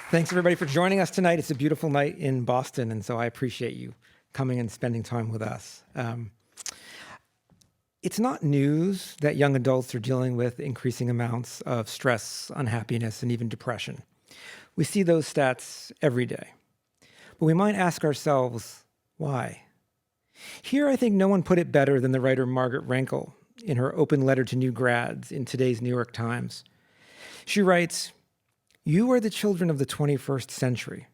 Thanks, everybody, for joining us tonight. It's a beautiful night in Boston, and so I appreciate you coming and spending time with us. It's not news that young adults are dealing with increasing amounts of stress, unhappiness, and even depression. We see those stats every day. But we might ask ourselves, why? Here, I think no one put it better than the writer Margaret Rankel in her open letter to new grads in today's New York Times. She writes, "You are the children of the 21st century,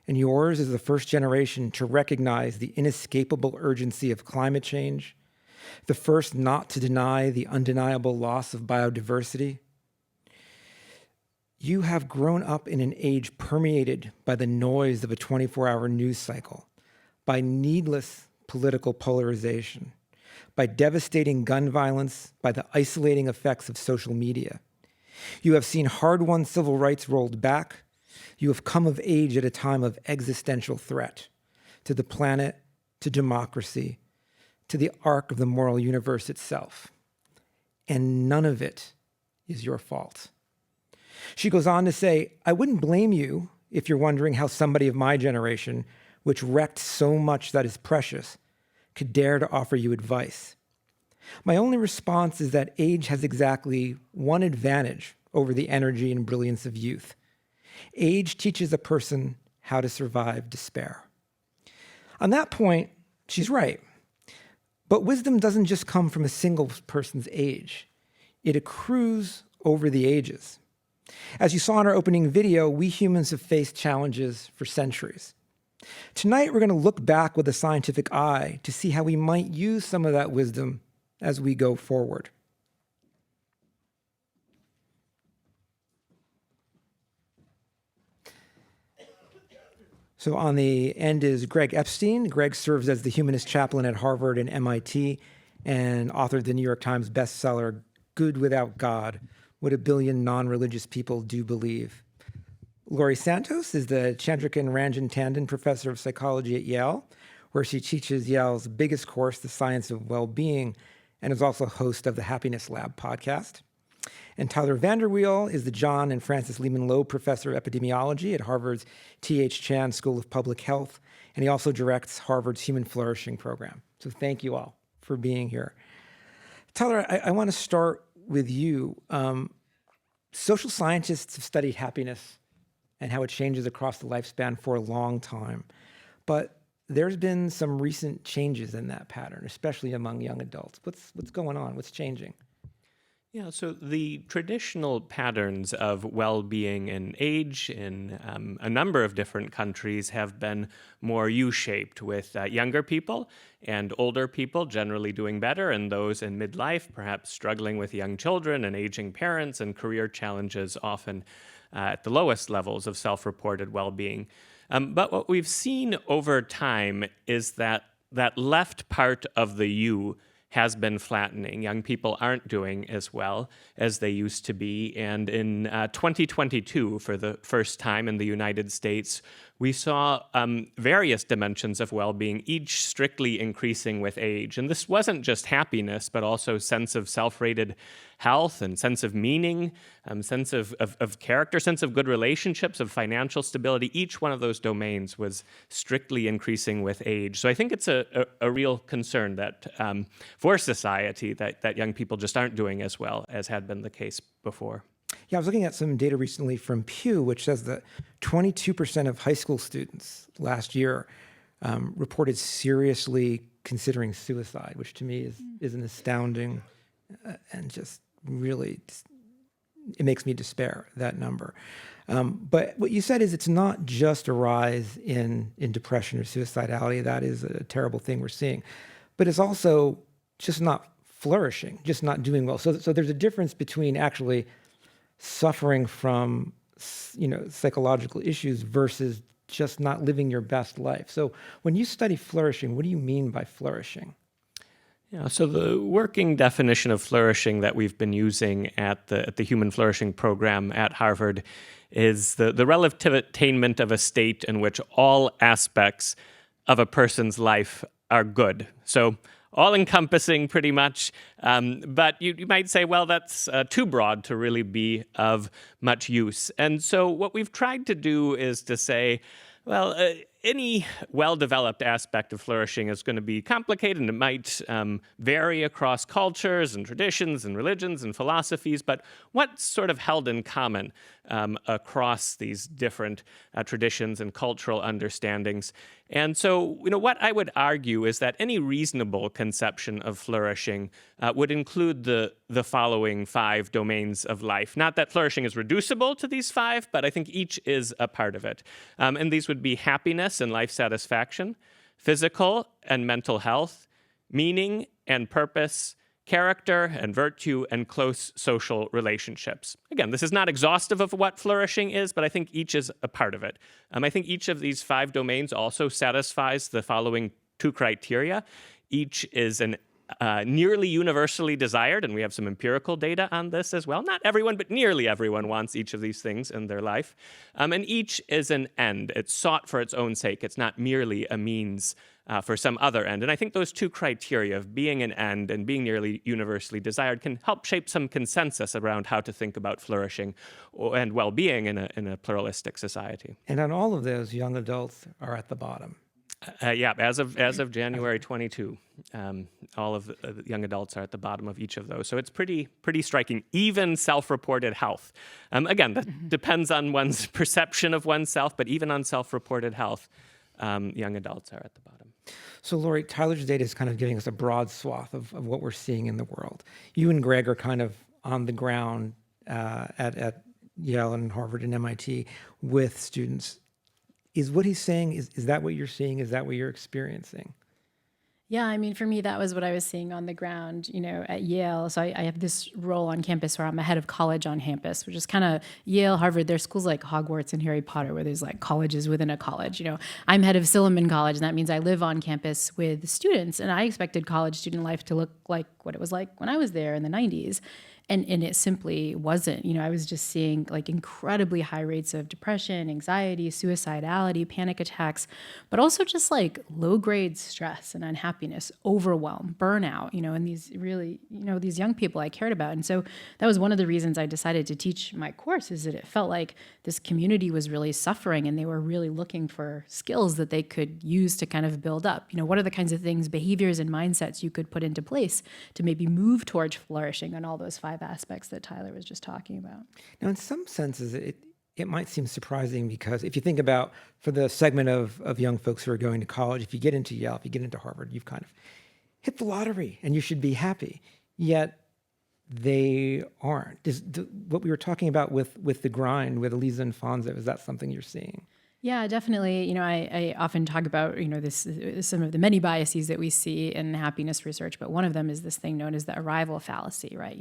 and yours is the first generation to recognize the inescapable urgency of climate change, the first not to deny the undeniable loss of biodiversity. You have grown up in an age permeated by the noise of a 24-hour news cycle, by needless political polarization, by devastating gun violence, by the isolating effects of social media. You have seen hard-won civil rights rolled back. You have come of age at a time of existential threat to the planet, to democracy, to the arc of the moral universe itself. And none of it is your fault." She goes on to say, "I wouldn't blame you if you're wondering how somebody of my generation, which wrecked so much that is precious, could dare to offer you advice. My only response is that age has exactly one advantage over the energy and brilliance of youth. Age teaches a person how to survive despair." On that point, she's right. But wisdom doesn't just come from a single person's age. It accrues over the ages. As you saw in our opening video, we humans have faced challenges for centuries. Tonight, we're going to look back with a scientific eye to see how we might use some of that wisdom as we go forward. So on the end is Greg Epstein. Greg serves as the humanist chaplain at Harvard and MIT and authored the New York Times bestseller, Good Without God, What a Billion Non-Religious People Do Believe. Laurie Santos is the Chandrikan Ranjan Tandon Professor of Psychology at Yale, where she teaches Yale's biggest course, The Science of Well-Being, and is also host of the Happiness Lab podcast. And Tyler Vanderweel is the John and Francis Lehman Loeb Professor of Epidemiology at Harvard's T.H. Chan School of Public Health, and he also directs Harvard's Human Flourishing program. So thank you all for being here. Tyler, I want to start with you. Social scientists have studied happiness and how it changes across the lifespan for a long time. But there's been some recent changes in that pattern, especially among young adults. What's going on? What's changing? Yeah, so the traditional patterns of well-being and age in a number of different countries have been more U-shaped, with younger people and older people generally doing better, and those in midlife perhaps struggling with young children and aging parents and career challenges often at the lowest levels of self-reported well-being. But what we've seen over time is that left part of the U has been flattening. Young people aren't doing as well as they used to be. And in 2022, for the first time in the United States, we saw various dimensions of well-being, each strictly increasing with age. And this wasn't just happiness, but also sense of self-rated health and sense of meaning, sense of character, sense of good relationships, of financial stability. Each one of those domains was strictly increasing with age. So I think it's a real concern that for society that young people just aren't doing as well as had been the case before. Yeah, I was looking at some data recently from Pew, which says that 22% of high school students last year reported seriously considering suicide, which to me is an astounding and just really, it makes me despair, that number. But what you said is it's not just a rise in depression or suicidality. That is a terrible thing we're seeing. But it's also just not flourishing, just not doing well. So there's a difference between actually suffering from, psychological issues versus just not living your best life. So when you study flourishing, what do you mean by flourishing? Yeah, so the working definition of flourishing that we've been using at the Human Flourishing program at Harvard is the relative attainment of a state in which all aspects of a person's life are good. So all-encompassing pretty much. But you might say, well, that's too broad to really be of much use. And so what we've tried to do is to say, well, any well-developed aspect of flourishing is going to be complicated, and it might vary across cultures and traditions and religions and philosophies, but what's sort of held in common across these different traditions and cultural understandings? And so, what I would argue is that any reasonable conception of flourishing would include the following 5 domains of life. Not that flourishing is reducible to these 5, but I think each is a part of it. And these would be happiness and life satisfaction, physical and mental health, meaning and purpose, character and virtue, and close social relationships. Again, this is not exhaustive of what flourishing is, but I think each is a part of it. I think each of these 5 domains also satisfies the following 2 criteria. Each is an nearly universally desired, and we have some empirical data on this as well. Not everyone, but nearly everyone wants each of these things in their life. And each is an end. It's sought for its own sake. It's not merely a means for some other end. And I think those 2 criteria of being an end and being nearly universally desired can help shape some consensus around how to think about flourishing and well-being in a pluralistic society. And on all of those, young adults are at the bottom. Yeah, as of January 22, all of the young adults are at the bottom of each of those. So it's pretty striking. Even self-reported health. Again, that depends on one's perception of oneself, but even on self-reported health, young adults are at the bottom. So, Lori, Tyler's data is kind of giving us a broad swath of what we're seeing in the world. You and Greg are kind of on the ground at Yale and Harvard and MIT with students. Is what he's saying, is that what you're seeing? Is that what you're experiencing? Yeah, I mean, for me, that was what I was seeing on the ground, at Yale. So I have this role on campus where I'm a head of college on campus, which is kind of Yale, Harvard. There's schools like Hogwarts and Harry Potter where there's like colleges within a college. I'm head of Silliman College, and that means I live on campus with students. And I expected college student life to look like what it was like when I was there in the 90s. And it simply wasn't. I was just seeing like incredibly high rates of depression, anxiety, suicidality, panic attacks, but also just like low-grade stress and unhappiness, overwhelm, burnout, and these really, these young people I cared about. And so that was one of the reasons I decided to teach my course, is that it felt like this community was really suffering and they were really looking for skills that they could use to kind of build up. What are the kinds of things, behaviors and mindsets you could put into place to maybe move towards flourishing on all those 5 aspects that Tyler was just talking about. Now, in some senses, it might seem surprising because if you think about, for the segment of young folks who are going to college, if you get into Yale, if you get into Harvard, you've kind of hit the lottery and you should be happy. Yet they aren't. What we were talking about with the grind, with Eliza and Fonzo, is that something you're seeing? Yeah, definitely. I often talk about, some of the many biases that we see in happiness research, but one of them is this thing known as the arrival fallacy, right?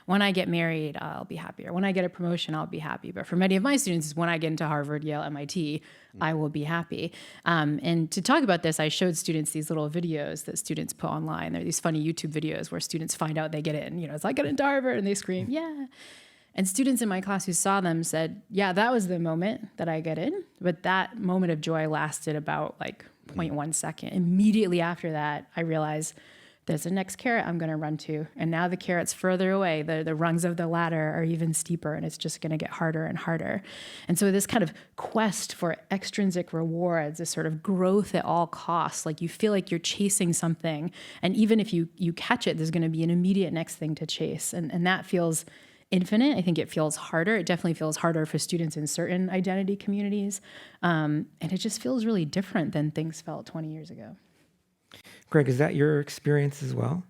When I get married, I'll be happy, or when I get a promotion, I'll be happy. But for many of my students, when I get into Harvard, Yale, MIT, I will be happy. And to talk about this, I showed students these little videos that students put online. They're these funny YouTube videos where students find out they get in. It's like, I get into Harvard, and they scream, yeah. And students in my class who saw them said, yeah, that was the moment that I get in. But that moment of joy lasted about 0.1 second. Immediately after that, I realized there's the next carrot I'm going to run to. And now the carrot's further away. The rungs of the ladder are even steeper, and it's just going to get harder and harder. And so this kind of quest for extrinsic rewards, this sort of growth at all costs, like you feel like you're chasing something. And even if you catch it, there's going to be an immediate next thing to chase. And that feels infinite. I think it feels harder. It definitely feels harder for students in certain identity communities. And it just feels really different than things felt 20 years ago. Greg, is that your experience as well?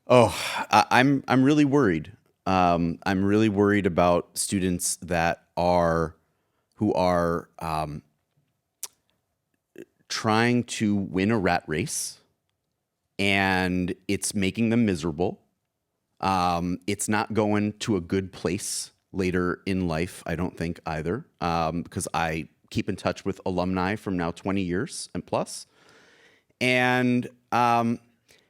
Oh, I'm really worried. I'm really worried about students who are trying to win a rat race, and it's making them miserable. It's not going to a good place later in life, I don't think either, because I keep in touch with alumni from now 20 years and plus. And,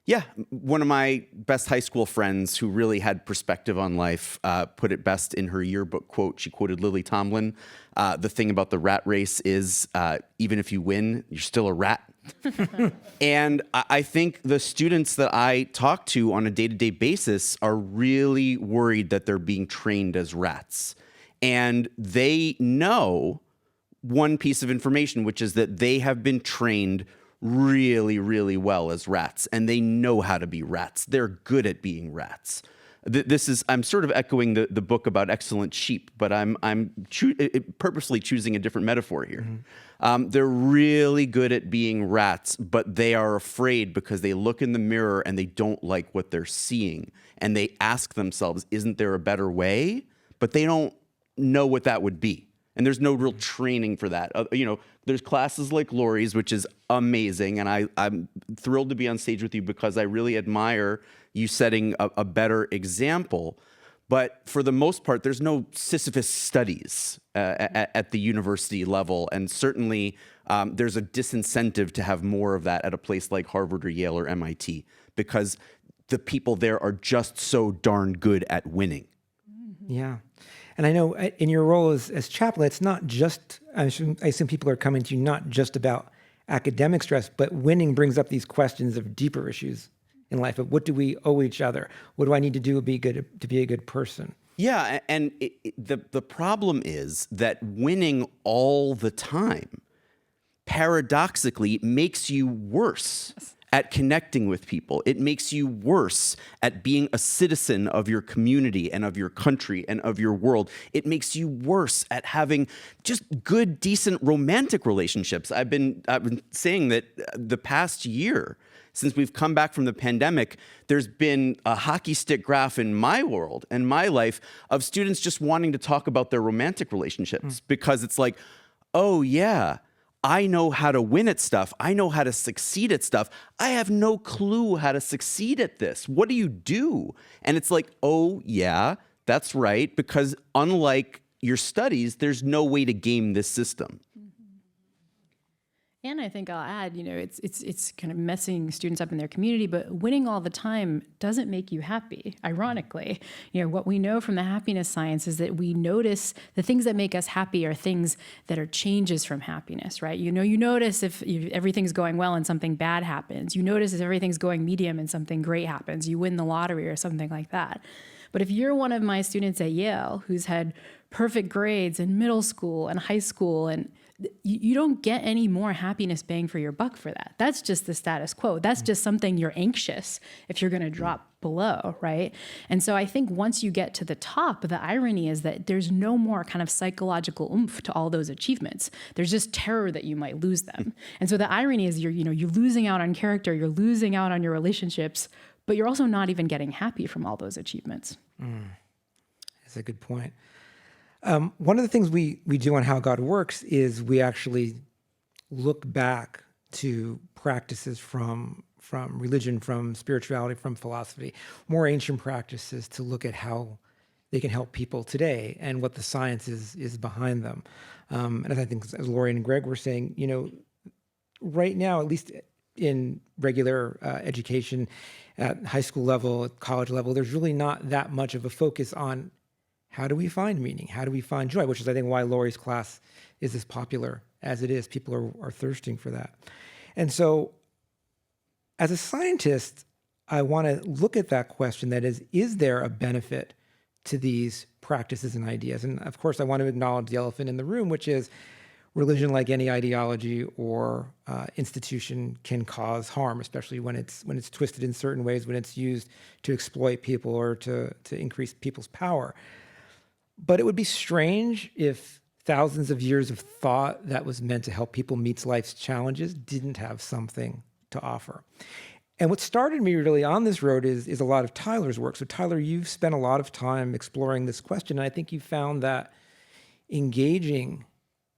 Yeah, one of my best high school friends who really had perspective on life put it best in her yearbook quote. She quoted Lily Tomlin. The thing about the rat race is even if you win, you're still a rat. And I think the students that I talk to on a day-to-day basis are really worried that they're being trained as rats. And they know one piece of information, which is that they have been trained really, really well as rats, and they know how to be rats. They're good at being rats. I'm sort of echoing the book about excellent sheep, but I'm purposely choosing a different metaphor here. Mm-hmm. They're really good at being rats, but they are afraid because they look in the mirror and they don't like what they're seeing, and they ask themselves, "Isn't there a better way?" But they don't know what that would be. And there's no real training for that. There's classes like Lori's, which is amazing. And I'm thrilled to be on stage with you because I really admire you setting a better example. But for the most part, there's no Sisyphus studies at the university level. And certainly there's a disincentive to have more of that at a place like Harvard or Yale or MIT because the people there are just so darn good at winning. Yeah. And I know in your role as chaplain, it's not just, I assume people are coming to you not just about academic stress, but winning brings up these questions of deeper issues in life of what do we owe each other? What do I need to do to be a good person? Yeah, and the problem is that winning all the time paradoxically makes you worse at connecting with people. It makes you worse at being a citizen of your community and of your country and of your world. It makes you worse at having just good, decent romantic relationships. I've been saying that the past year, since we've come back from the pandemic, there's been a hockey stick graph in my world and my life of students just wanting to talk about their romantic relationships because it's like, oh yeah, I know how to win at stuff. I know how to succeed at stuff. I have no clue how to succeed at this. What do you do? And it's like, oh, yeah, that's right. Because unlike your studies, there's no way to game this system. And I think I'll add, it's kind of messing students up in their community, but winning all the time doesn't make you happy. Ironically, what we know from the happiness science is that we notice the things that make us happy are things that are changes from happiness, right? You notice if everything's going well and something bad happens. You notice if everything's going medium and something great happens. You win the lottery or something like that. But if you're one of my students at Yale who's had perfect grades in middle school and high school, and you don't get any more happiness bang for your buck for that. That's just the status quo. That's just something you're anxious if you're going to drop below, right? And so I think once you get to the top, the irony is that there's no more kind of psychological oomph to all those achievements. There's just terror that you might lose them. And so the irony is you're losing out on character, you're losing out on your relationships, but you're also not even getting happy from all those achievements. That's a good point. One of the things we do on How God Works is we actually look back to practices from religion, from spirituality, from philosophy, more ancient practices to look at how they can help people today and what the science is behind them. And I think as Lori and Greg were saying, right now, at least in regular education at high school level, at college level, there's really not that much of a focus on how do we find meaning? How do we find joy? Which is, I think, why Lori's class is as popular as it is. People are thirsting for that. And so as a scientist, I want to look at that question that is there a benefit to these practices and ideas? And of course, I want to acknowledge the elephant in the room, which is religion, like any ideology or institution, can cause harm, especially when it's twisted in certain ways, when it's used to exploit people or to increase people's power. But it would be strange if thousands of years of thought that was meant to help people meet life's challenges didn't have something to offer. And what started me really on this road is a lot of Tyler's work. So Tyler, you've spent a lot of time exploring this question, and I think you found that engaging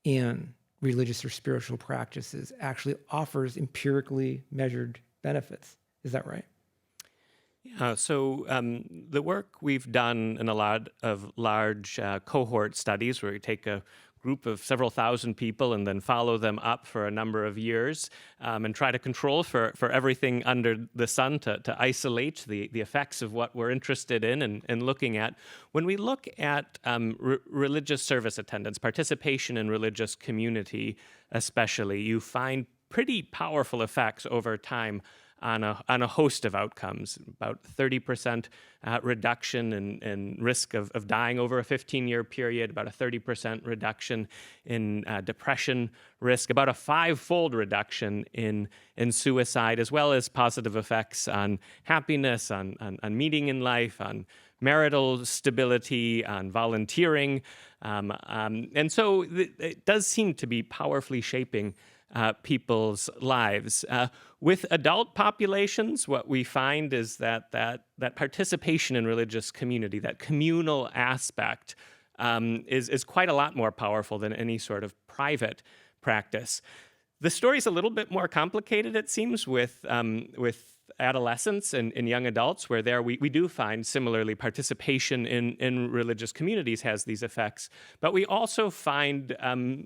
in religious or spiritual practices actually offers empirically measured benefits. Is that right? So the work we've done in a lot of large cohort studies where we take a group of several thousand people and then follow them up for a number of years and try to control for everything under the sun to isolate the effects of what we're interested in and looking at. When we look at religious service attendance, participation in religious community especially, you find pretty powerful effects over time on a host of outcomes. About 30% reduction in risk of dying over a 15-year period, about a 30% reduction in depression risk, about a 5-fold reduction in suicide, as well as positive effects on happiness, on meaning in life, on marital stability, on volunteering. And so it does seem to be powerfully shaping people's lives. With adult populations, what we find is that participation in religious community, that communal aspect, is quite a lot more powerful than any sort of private practice. The story's a little bit more complicated, it seems, with adolescents and young adults, where there we do find similarly participation in religious communities has these effects. But we also find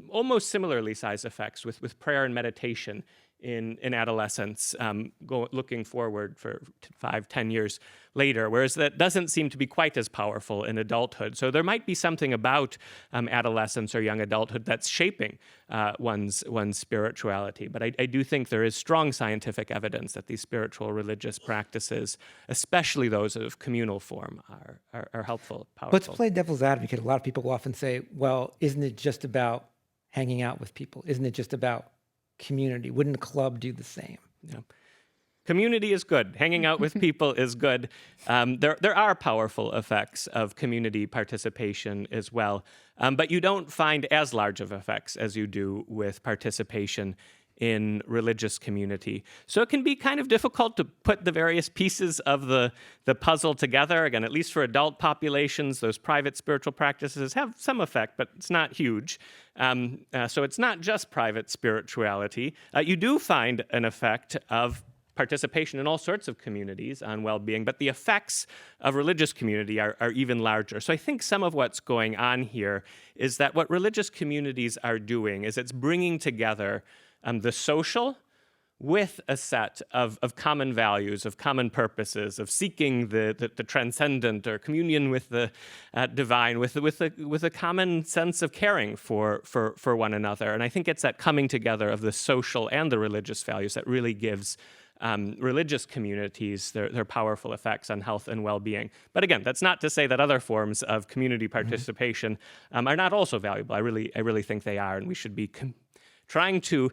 almost similarly sized effects with prayer and meditation in adolescence, looking forward for 5-10 years later, whereas that doesn't seem to be quite as powerful in adulthood. So there might be something about adolescence or young adulthood that's shaping one's spirituality. But I do think there is strong scientific evidence that these spiritual religious practices, especially those of communal form, are helpful, powerful. But to play devil's advocate, a lot of people often say, well, isn't it just about hanging out with people? Isn't it just about community? Wouldn't a club do the same? Yeah. Community is good. Hanging out with people is good. There are powerful effects of community participation as well, but you don't find as large of effects as you do with participation in religious community. So it can be kind of difficult to put the various pieces of the puzzle together. Again, at least for adult populations, those private spiritual practices have some effect, but it's not huge. So it's not just private spirituality. You do find an effect of participation in all sorts of communities on well-being, but the effects of religious community are even larger. So I think some of what's going on here is that what religious communities are doing is it's bringing together the social with a set of common values, of common purposes, of seeking the transcendent or communion with the divine, with a common sense of caring for one another. And I think it's that coming together of the social and the religious values that really gives religious communities their powerful effects on health and well-being. But again, that's not to say that other forms of community participation are not also valuable. I really think they are, and we should be trying to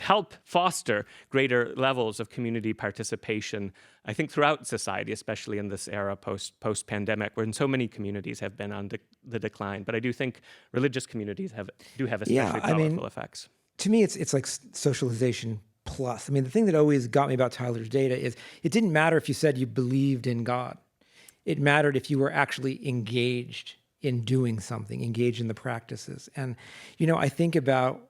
help foster greater levels of community participation, I think, throughout society, especially in this era post-pandemic, where so many communities have been on the decline. But I do think religious communities do have especially powerful effects. To me, it's like socialization plus. I mean, the thing that always got me about Tyler's data is it didn't matter if you said you believed in God. It mattered if you were actually engaged in doing something, engaged in the practices. And, I think about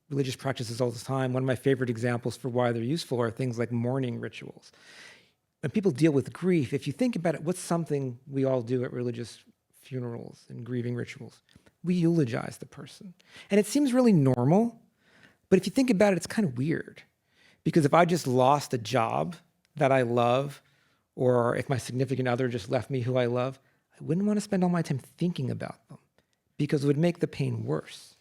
religious practices all the time. One of my favorite examples for why they're useful are things like mourning rituals. When people deal with grief, if you think about it, what's something we all do at religious funerals and grieving rituals? We eulogize the person. And it seems really normal, but if you think about it, it's kind of weird. Because if I just lost a job that I love, or if my significant other just left me who I love, I wouldn't want to spend all my time thinking about them because it would make the pain worse.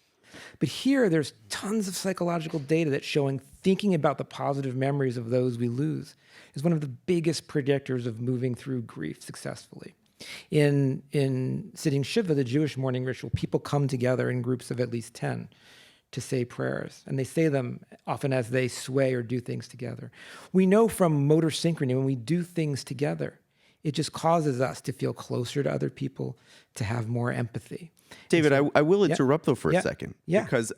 But here, there's tons of psychological data that's showing thinking about the positive memories of those we lose is one of the biggest predictors of moving through grief successfully. In sitting Shiva, the Jewish mourning ritual, people come together in groups of at least 10 to say prayers, and they say them often as they sway or do things together. We know from motor synchrony, when we do things together, it just causes us to feel closer to other people, to have more empathy. David, so, I will interrupt though for a second. Yeah. Because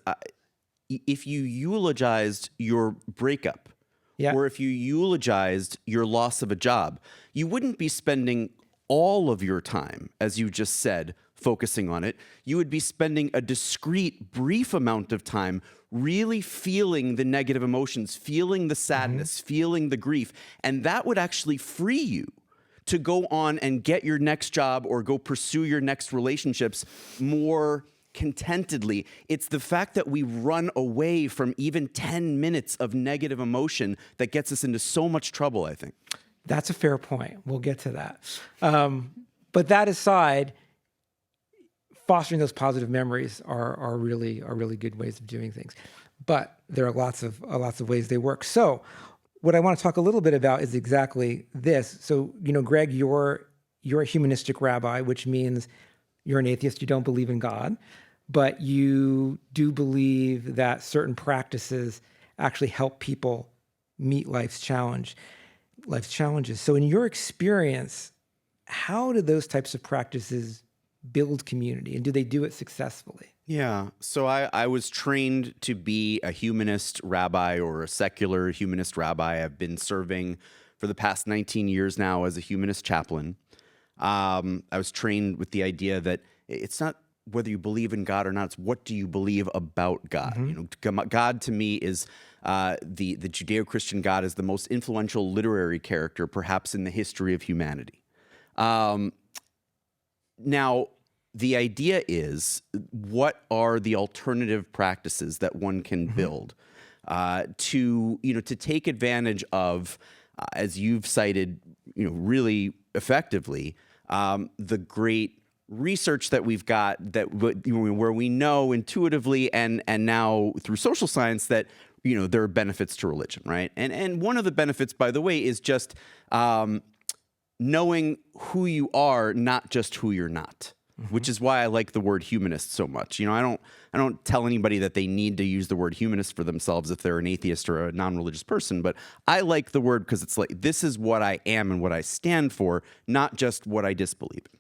if you eulogized your breakup, or if you eulogized your loss of a job, you wouldn't be spending all of your time, as you just said, focusing on it. You would be spending a discrete, brief amount of time really feeling the negative emotions, feeling the sadness, feeling the grief, and that would actually free you to go on and get your next job or go pursue your next relationships more contentedly. It's the fact that we run away from even 10 minutes of negative emotion that gets us into so much trouble, I think. That's a fair point. We'll get to that. But that aside, fostering those positive memories are really good ways of doing things. But there are lots of ways they work. So what I want to talk a little bit about is exactly this. So, Greg, you're a humanistic rabbi, which means you're an atheist. You don't believe in God, but you do believe that certain practices actually help people meet life's challenges. So in your experience, how do those types of practices build community, and do they do it successfully? Yeah. So I was trained to be a humanist rabbi or a secular humanist rabbi. I've been serving for the past 19 years now as a humanist chaplain. I was trained with the idea that it's not whether you believe in God or not, it's what do you believe about God? God to me is the Judeo-Christian God is the most influential literary character perhaps in the history of humanity. Now, the idea is, what are the alternative practices that one can build to take advantage of, as you've cited, really effectively, the great research that we've got where we know intuitively and now through social science that there are benefits to religion, right? And one of the benefits, by the way, is just knowing who you are, not just who you're not. Which is why I like the word humanist so much. I don't tell anybody that they need to use the word humanist for themselves if they're an atheist or a non-religious person, but I like the word because it's like, this is what I am and what I stand for, not just what I disbelieve in.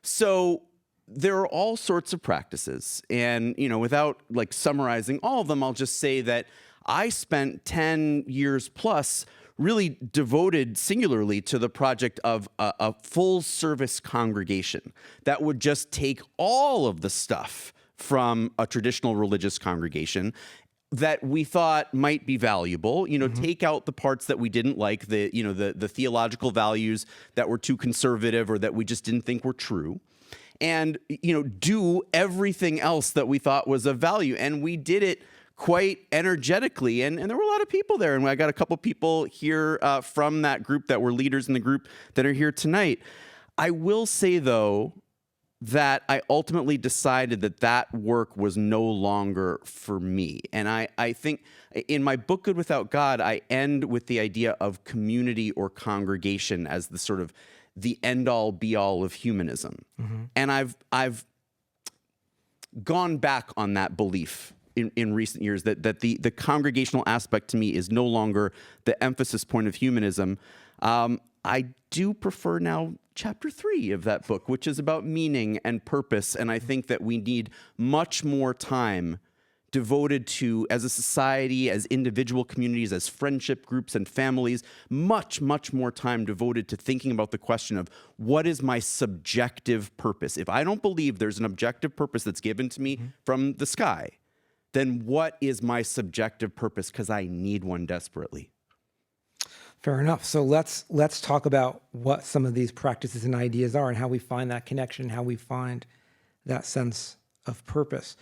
So there are all sorts of practices, and without like summarizing all of them, I'll just say that I spent 10 years plus really devoted singularly to the project of a full service congregation that would just take all of the stuff from a traditional religious congregation that we thought might be valuable, take out the parts that we didn't like, the theological values that were too conservative or that we just didn't think were true, and, do everything else that we thought was of value. And we did it quite energetically, and there were a lot of people there, and I got a couple people here from that group that were leaders in the group that are here tonight. I will say, though, that I ultimately decided that work was no longer for me. And I think in my book, Good Without God, I end with the idea of community or congregation as the sort of the end-all, be-all of humanism. And I've gone back on that belief in recent years, that the congregational aspect to me is no longer the emphasis point of humanism. I do prefer now chapter 3 of that book, which is about meaning and purpose. And I think that we need much more time devoted to, as a society, as individual communities, as friendship groups and families, much, much more time devoted to thinking about the question of what is my subjective purpose? If I don't believe there's an objective purpose that's given to me from the sky, then what is my subjective purpose? Because I need one desperately. Fair enough. So let's talk about what some of these practices and ideas are and how we find that connection, how we find that sense of purpose.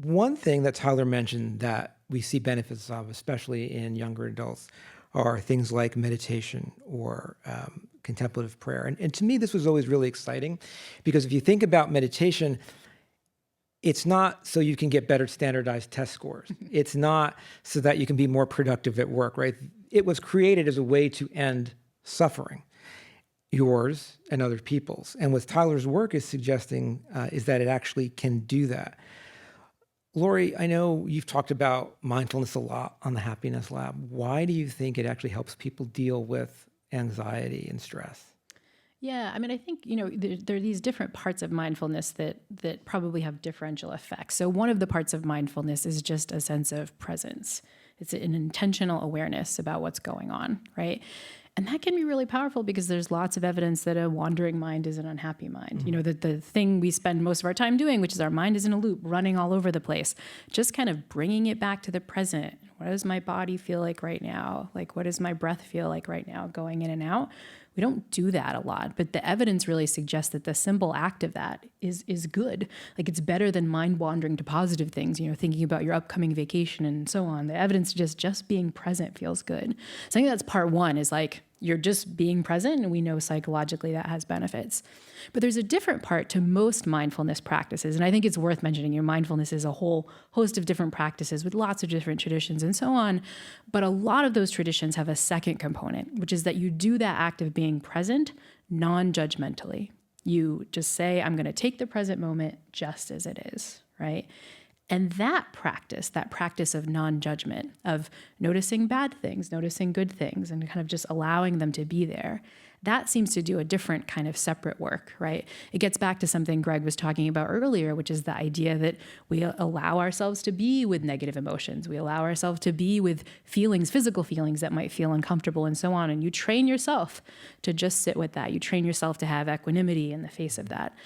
One thing that Tyler mentioned that we see benefits of, especially in younger adults, are things like meditation or contemplative prayer. And to me, this was always really exciting, because if you think about meditation, it's not so you can get better standardized test scores. It's not so that you can be more productive at work, right? It was created as a way to end suffering, yours and other people's. And what Tyler's work is suggesting is that it actually can do that. Lori, I know you've talked about mindfulness a lot on the Happiness Lab. Why do you think it actually helps people deal with anxiety and stress? Yeah, I mean, I think, there are these different parts of mindfulness that probably have differential effects. So one of the parts of mindfulness is just a sense of presence. It's an intentional awareness about what's going on, right? And that can be really powerful because there's lots of evidence that a wandering mind is an unhappy mind. That the thing we spend most of our time doing, which is our mind is in a loop, running all over the place, just kind of bringing it back to the present, What does my body feel like right now? Like, what does my breath feel like right now going in and out? We don't do that a lot, but the evidence really suggests that the simple act of that is good. Like, it's better than mind wandering to positive things, thinking about your upcoming vacation and so on. The evidence suggests just being present feels good. So I think that's part one, is like, you're just being present, and we know psychologically that has benefits. But there's a different part to most mindfulness practices, and I think it's worth mentioning. Mindfulness is a whole host of different practices with lots of different traditions and so on. But a lot of those traditions have a second component, which is that you do that act of being present non-judgmentally. You just say, I'm going to take the present moment just as it is, right? And that practice of non-judgment, of noticing bad things, noticing good things, and kind of just allowing them to be there, that seems to do a different kind of separate work, right? It gets back to something Greg was talking about earlier, which is the idea that we allow ourselves to be with negative emotions. We allow ourselves to be with feelings, physical feelings that might feel uncomfortable and so on. And you train yourself to just sit with that. You train yourself to have equanimity in the face of that.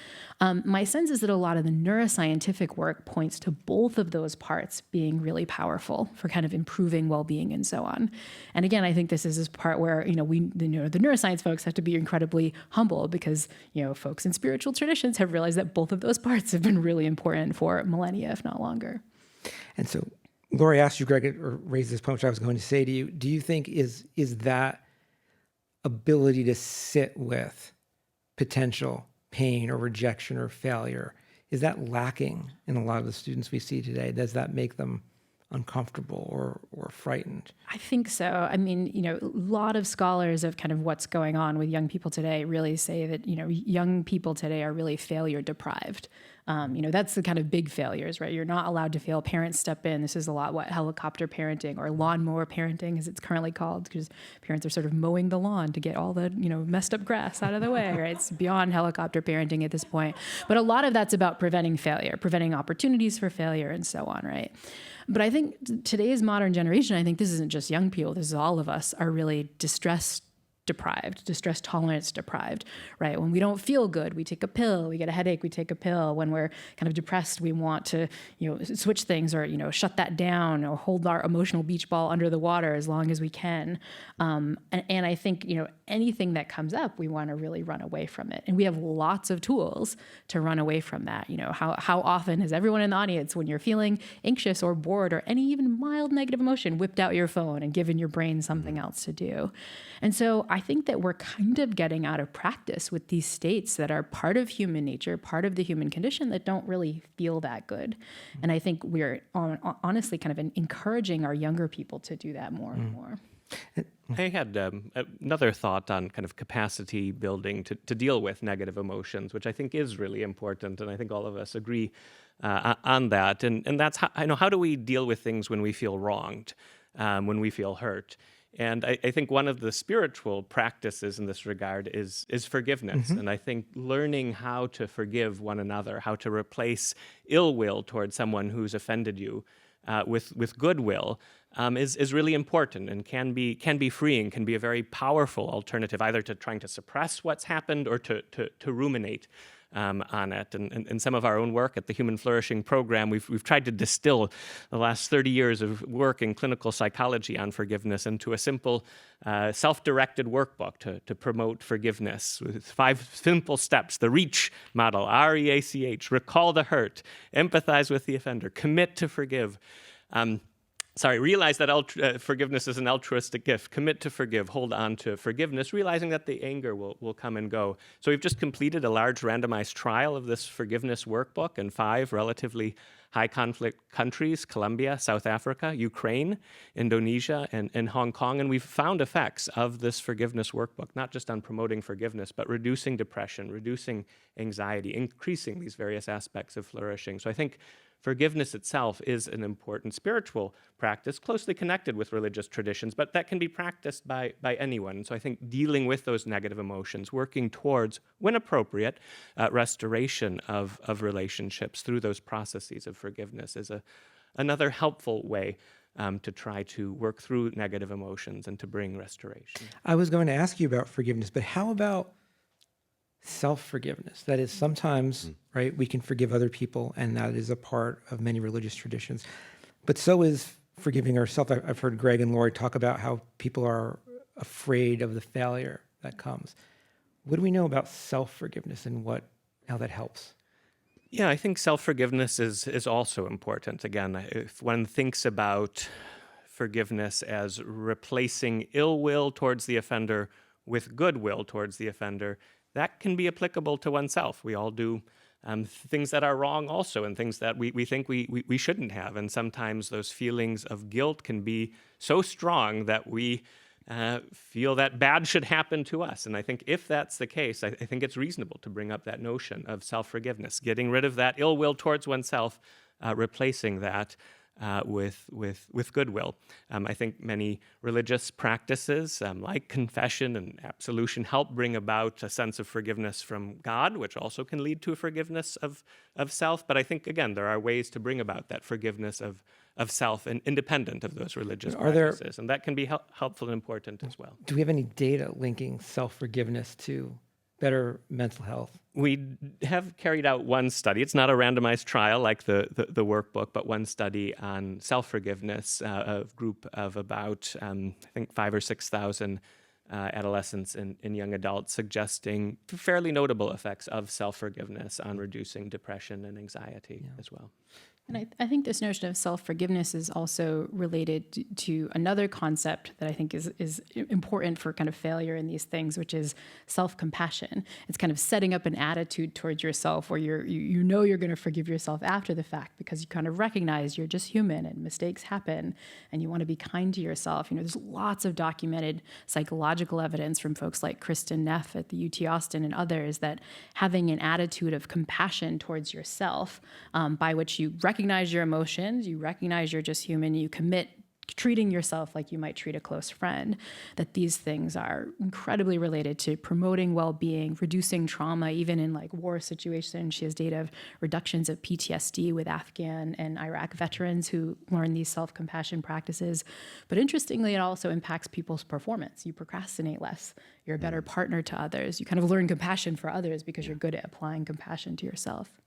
My sense is that a lot of the neuroscientific work points to both of those parts being really powerful for kind of improving well-being and so on. And again, I think this is this part where, the neuroscience folks have to be incredibly humble, because, folks in spiritual traditions have realized that both of those parts have been really important for millennia, if not longer. And so Lori asked you, Greg, or raised this point, which I was going to say to you. Do you think is that ability to sit with potential pain or rejection or failure, is that lacking in a lot of the students we see today? Does that make them uncomfortable or frightened? I think so. I mean, a lot of scholars of kind of what's going on with young people today really say that, young people today are really failure deprived. That's the kind of big failures, right? You're not allowed to fail. Parents step in. This is a lot what helicopter parenting, or lawnmower parenting, as it's currently called, because parents are sort of mowing the lawn to get all the, messed up grass out of the way, right? It's beyond helicopter parenting at this point. But a lot of that's about preventing failure, preventing opportunities for failure, and so on, right? But I think today's modern generation, I think this isn't just young people, this is all of us, are really distress tolerance deprived, right? When we don't feel good, we take a pill. We get a headache, we take a pill. When we're kind of depressed, we want to, switch things, or, shut that down, or hold our emotional beach ball under the water as long as we can. And I think, anything that comes up, we want to really run away from it. And we have lots of tools to run away from that. How often has everyone in the audience, when you're feeling anxious or bored or any even mild negative emotion, whipped out your phone and given your brain something else to do? And so I think that we're kind of getting out of practice with these states that are part of human nature, part of the human condition, that don't really feel that good. And I think we're honestly kind of encouraging our younger people to do that more and more. I had another thought on kind of capacity building to deal with negative emotions, which I think is really important, and I think all of us agree on that. And that's how do we deal with things when we feel wronged, when we feel hurt? And I think one of the spiritual practices in this regard is forgiveness. Mm-hmm. And I think learning how to forgive one another, how to replace ill will towards someone who's offended you with goodwill, is really important, and can be freeing, can be a very powerful alternative, either to trying to suppress what's happened or to ruminate on it. And in some of our own work at the Human Flourishing Program, we've tried to distill the last 30 years of work in clinical psychology on forgiveness into a simple self-directed workbook to promote forgiveness with 5 simple steps. The REACH model, REACH, recall the hurt, empathize with the offender, commit to forgive. Realize that forgiveness is an altruistic gift. Commit to forgive. Hold on to forgiveness, realizing that the anger will come and go. So we've just completed a large randomized trial of this forgiveness workbook in 5 relatively high-conflict countries: Colombia, South Africa, Ukraine, Indonesia, and Hong Kong. And we've found effects of this forgiveness workbook, not just on promoting forgiveness, but reducing depression, reducing anxiety, increasing these various aspects of flourishing. So I think forgiveness itself is an important spiritual practice, closely connected with religious traditions, but that can be practiced by anyone. So I think dealing with those negative emotions, working towards, when appropriate, restoration of relationships through those processes of forgiveness is another helpful way to try to work through negative emotions and to bring restoration. I was going to ask you about forgiveness, but how about self-forgiveness? That is, sometimes, right, we can forgive other people, and that is a part of many religious traditions. But so is forgiving ourselves. I've heard Greg and Lori talk about how people are afraid of the failure that comes. What do we know about self-forgiveness and how that helps? Yeah, I think self-forgiveness is also important. Again, if one thinks about forgiveness as replacing ill will towards the offender with goodwill towards the offender, that can be applicable to oneself. We all do things that are wrong also, and things that we think we shouldn't have. And sometimes those feelings of guilt can be so strong that we feel that bad should happen to us. And I think if that's the case, I think it's reasonable to bring up that notion of self-forgiveness, getting rid of that ill will towards oneself, replacing that with goodwill. I think many religious practices like confession and absolution help bring about a sense of forgiveness from God, which also can lead to a forgiveness of self. But I think, again, there are ways to bring about that forgiveness of self and independent of those religious practices. And that can be helpful and important as well. Do we have any data linking self-forgiveness to better mental health? We have carried out one study. It's not a randomized trial like the workbook, but one study on self-forgiveness, a group of about, I think, 5,000 or 6,000 adolescents and young adults, suggesting fairly notable effects of self-forgiveness on reducing depression and anxiety as well. And I think this notion of self-forgiveness is also related to another concept that I think is important for kind of failure in these things, which is self-compassion. It's kind of setting up an attitude towards yourself where you know you're going to forgive yourself after the fact because you kind of recognize you're just human and mistakes happen and you want to be kind to yourself. You know, there's lots of documented psychological evidence from folks like Kristen Neff at the UT Austin and others that having an attitude of compassion towards yourself, by which you recognize your emotions, you recognize you're just human, you commit treating yourself like you might treat a close friend, that these things are incredibly related to promoting well-being, reducing trauma, even in like war situations. She has data of reductions of PTSD with Afghan and Iraq veterans who learn these self-compassion practices. But interestingly, it also impacts people's performance. You procrastinate less. You're a better partner to others. You kind of learn compassion for others because you're good at applying compassion to yourself.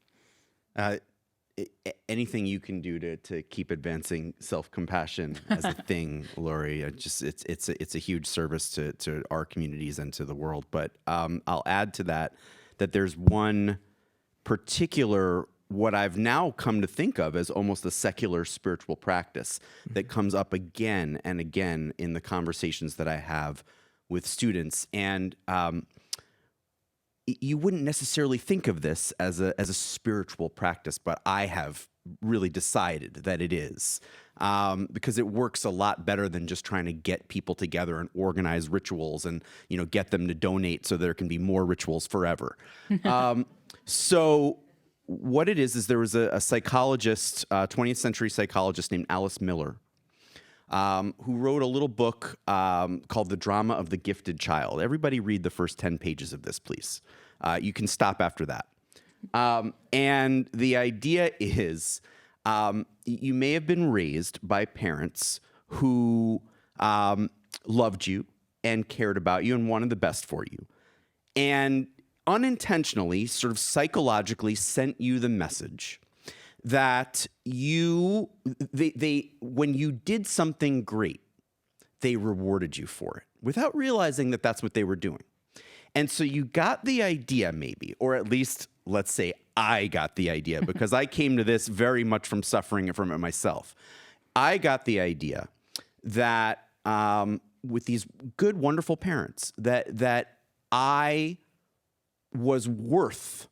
Anything you can do to keep advancing self-compassion as a thing, Lori, it's a huge service to our communities and to the world. But I'll add to that there's one particular, what I've now come to think of as almost a secular spiritual practice that comes up again and again in the conversations that I have with students. And you wouldn't necessarily think of this as a spiritual practice, but I have really decided that it is, because it works a lot better than just trying to get people together and organize rituals and, get them to donate so there can be more rituals forever. So what it is there was a psychologist, 20th century psychologist named Alice Miller, who wrote a little book called The Drama of the Gifted Child. Everybody read the first 10 pages of this, please. You can stop after that. And the idea is you may have been raised by parents who loved you and cared about you and wanted the best for you, and unintentionally, sort of psychologically sent you the message that when you did something great, they rewarded you for it without realizing that that's what they were doing. And so you got the idea, maybe, or at least let's say I got the idea, because I came to this very much from suffering from it myself. I got the idea that with these good, wonderful parents, that I was worth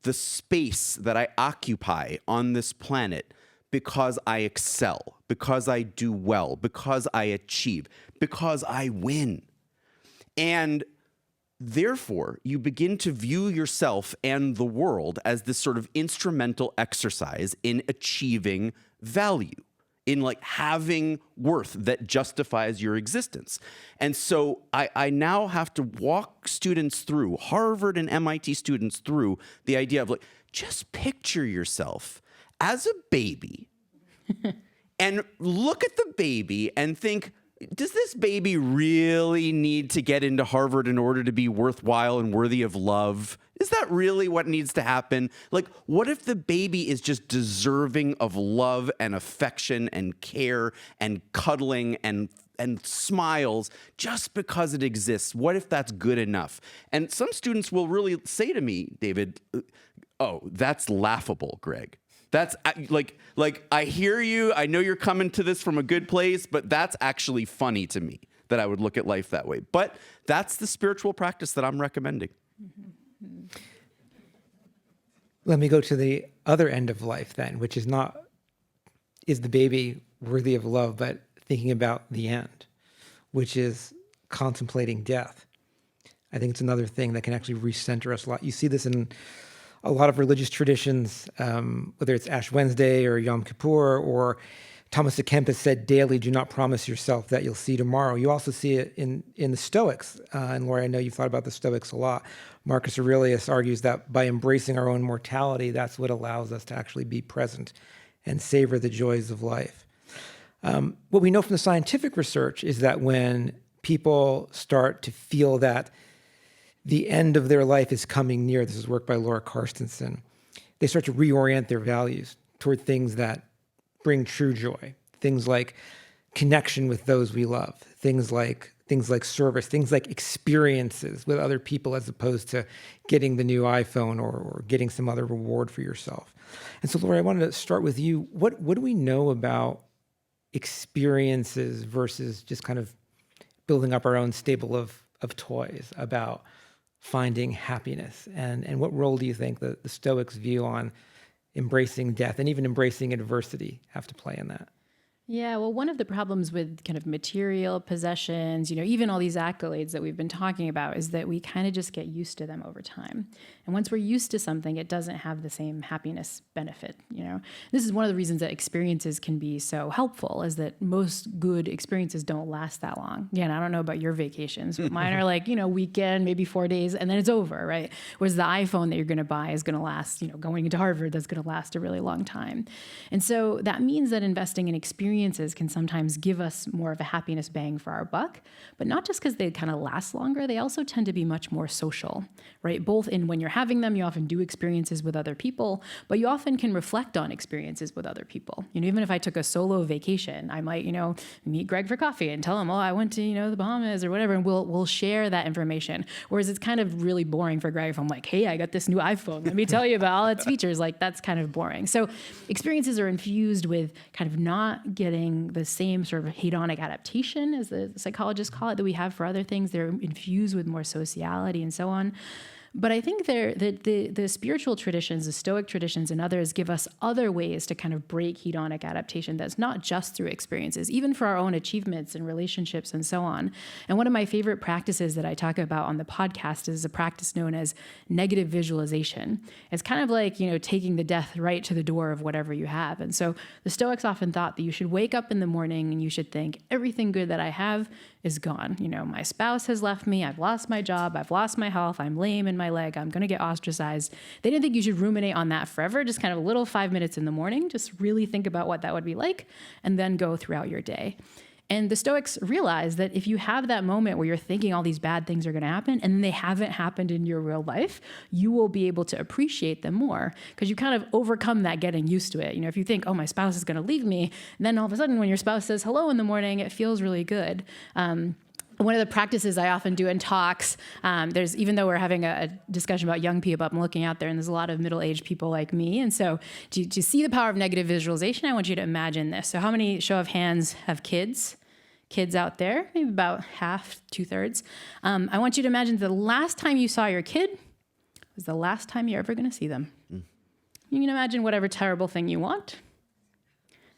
the space that I occupy on this planet because I excel, because I do well, because I achieve, because I win. And therefore, you begin to view yourself and the world as this sort of instrumental exercise in achieving value, in like having worth that justifies your existence. And so I now have to walk students through, Harvard and MIT students through the idea of like, just picture yourself as a baby and look at the baby and think, does this baby really need to get into Harvard in order to be worthwhile and worthy of love? Is that really what needs to happen? Like, what if the baby is just deserving of love and affection and care and cuddling and smiles just because it exists? What if that's good enough? And some students will really say to me, David, oh, that's laughable, Greg. That's like I hear you. I know you're coming to this from a good place, but that's actually funny to me that I would look at life that way. But that's the spiritual practice that I'm recommending. Let me go to the other end of life then, which is not, is the baby worthy of love, but thinking about the end, which is contemplating death. I think it's another thing that can actually recenter us a lot. You see this in a lot of religious traditions, whether it's Ash Wednesday or Yom Kippur, or Thomas à Kempis said, daily, do not promise yourself that you'll see tomorrow. You also see it in the Stoics. And Lori, I know you've thought about the Stoics a lot. Marcus Aurelius argues that by embracing our own mortality, that's what allows us to actually be present and savor the joys of life. What we know from the scientific research is that when people start to feel that the end of their life is coming near, this is work by Laura Carstensen, they start to reorient their values toward things that bring true joy, things like connection with those we love, things like service, things like experiences with other people, as opposed to getting the new iPhone or getting some other reward for yourself. And so, Lori, I wanted to start with you. What do we know about experiences versus just kind of building up our own stable of toys, about finding happiness? And what role do you think the Stoics' view on embracing death and even embracing adversity have to play in that? Yeah, well, one of the problems with kind of material possessions, even all these accolades that we've been talking about, is that we kind of just get used to them over time. And once we're used to something, it doesn't have the same happiness benefit, This is one of the reasons that experiences can be so helpful, is that most good experiences don't last that long. Again, I don't know about your vacations, but mine are like, weekend, maybe 4 days, and then it's over, right? Whereas the iPhone that you're going to buy is going to last, going into Harvard, that's going to last a really long time. And so that means that investing in experiences can sometimes give us more of a happiness bang for our buck, but not just because they kind of last longer, they also tend to be much more social, right? Both in when you're having them, you often do experiences with other people, but you often can reflect on experiences with other people. Even if I took a solo vacation, I might, meet Greg for coffee and tell him, oh, I went to, the Bahamas or whatever, and we'll share that information. Whereas it's kind of really boring for Greg if I'm like, hey, I got this new iPhone, let me tell you about all its features. Like, that's kind of boring. So experiences are infused with kind of not getting the same sort of hedonic adaptation, as the psychologists call it, that we have for other things. They're infused with more sociality and so on. But I think the spiritual traditions, the Stoic traditions and others, give us other ways to kind of break hedonic adaptation that's not just through experiences, even for our own achievements and relationships and so on. And one of my favorite practices that I talk about on the podcast is a practice known as negative visualization. It's kind of like, taking the death right to the door of whatever you have. And so the Stoics often thought that you should wake up in the morning and you should think, everything good that I have is gone. My spouse has left me. I've lost my job. I've lost my health. I'm lame in my leg. I'm going to get ostracized. They didn't think you should ruminate on that forever. Just kind of a little 5 minutes in the morning. Just really think about what that would be like, and then go throughout your day. And the Stoics realize that if you have that moment where you're thinking all these bad things are going to happen and they haven't happened in your real life, you will be able to appreciate them more, because you kind of overcome that getting used to it. If you think, oh, my spouse is going to leave me, and then all of a sudden when your spouse says hello in the morning, it feels really good. One of the practices I often do in talks, even though we're having a discussion about young people, I'm looking out there and there's a lot of middle-aged people like me. And so to see the power of negative visualization, I want you to imagine this. So how many, show of hands, have kids? Kids out there, maybe about half, 2/3. I want you to imagine the last time you saw your kid was the last time you're ever going to see them. You can imagine whatever terrible thing you want.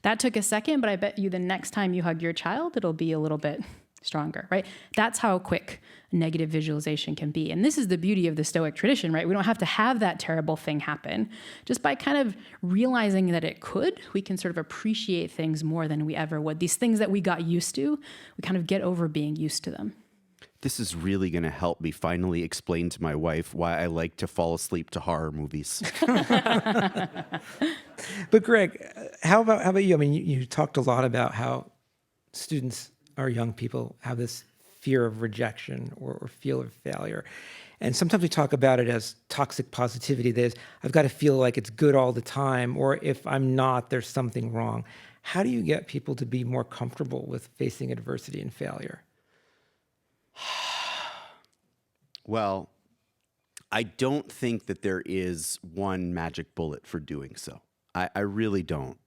That took a second, but I bet you the next time you hug your child, it'll be a little bit stronger, right? That's how quick negative visualization can be. And this is the beauty of the Stoic tradition, right? We don't have to have that terrible thing happen. Just by kind of realizing that it could, we can sort of appreciate things more than we ever would. These things that we got used to, we kind of get over being used to them. This is really going to help me finally explain to my wife why I like to fall asleep to horror movies. But Greg, how about you? I mean, you talked a lot about how students, our young people, have this fear of rejection or fear of failure. And sometimes we talk about it as toxic positivity. There's, I've got to feel like it's good all the time, or if I'm not, there's something wrong. How do you get people to be more comfortable with facing adversity and failure? Well, I don't think that there is one magic bullet for doing so. I really don't.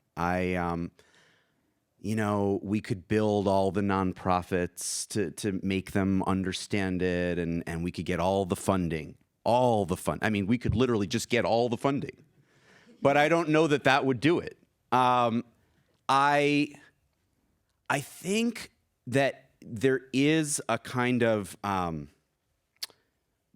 We could build all the nonprofits to make them understand it, and we could get all the funding, I mean, we could literally just get all the funding, but I don't know that would do it. I think that there is a kind of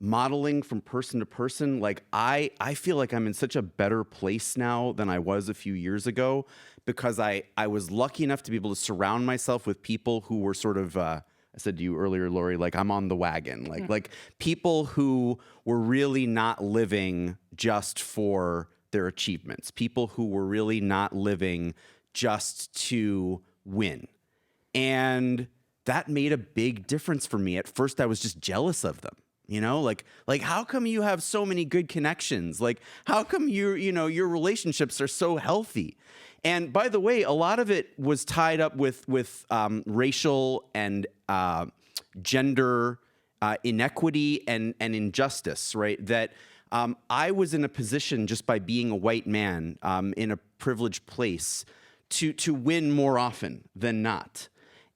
modeling from person to person. Like I feel like I'm in such a better place now than I was a few years ago, because I was lucky enough to be able to surround myself with people who were sort of, I said to you earlier, Lori, like I'm on the wagon, like people who were really not living just for their achievements, people who were really not living just to win. And that made a big difference for me. At first, I was just jealous of them. Like how come you have so many good connections? Like, how come your relationships are so healthy? And by the way, a lot of it was tied up with racial and gender inequity and injustice, right? That I was in a position, just by being a white man in a privileged place, to win more often than not.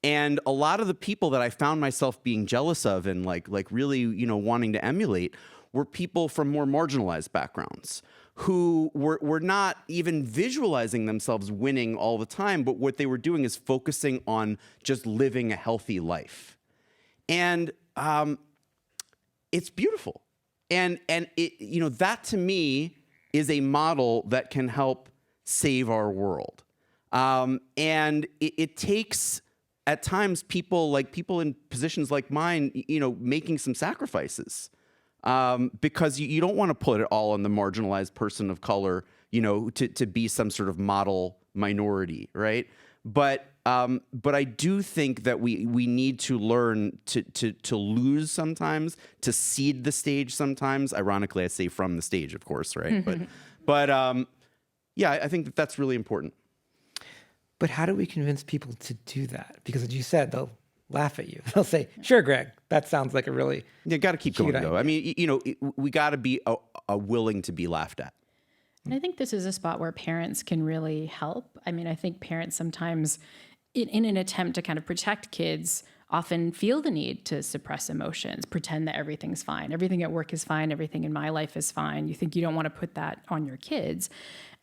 And a lot of the people that I found myself being jealous of and like really, wanting to emulate were people from more marginalized backgrounds who were not even visualizing themselves winning all the time, but what they were doing is focusing on just living a healthy life. And it's beautiful. And it, that to me is a model that can help save our world. And it takes, at times, people in positions like mine, making some sacrifices, because you don't want to put it all on the marginalized person of color, to be some sort of model minority, right? But I do think that we need to learn to lose sometimes, to cede the stage sometimes. Ironically, I say from the stage, of course, right? But yeah, I think that's really important. But how do we convince people to do that? Because as you said, they'll laugh at you. They'll say, sure, Greg, that sounds like a really You got to keep going, idea. though. I mean, we got to be willing to be laughed at. And I think this is a spot where parents can really help. I mean, I think parents sometimes, in an attempt to kind of protect kids, often feel the need to suppress emotions, pretend that everything's fine. Everything at work is fine. Everything in my life is fine. You think you don't want to put that on your kids.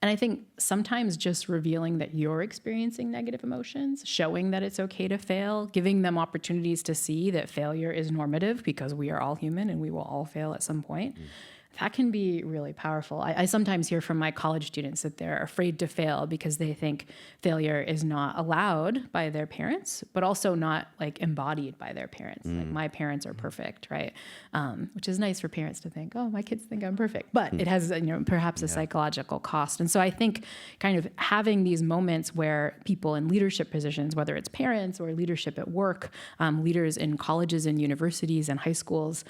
And I think sometimes just revealing that you're experiencing negative emotions, showing that it's okay to fail, giving them opportunities to see that failure is normative, because we are all human and we will all fail at some point. That can be really powerful. I sometimes hear from my college students that they're afraid to fail because they think failure is not allowed by their parents, but also not like embodied by their parents. Like my parents are perfect, right? Which is nice for parents to think, oh, my kids think I'm perfect, but it has perhaps a psychological cost. And so I think kind of having these moments where people in leadership positions, whether it's parents or leadership at work, leaders in colleges and universities and high schools,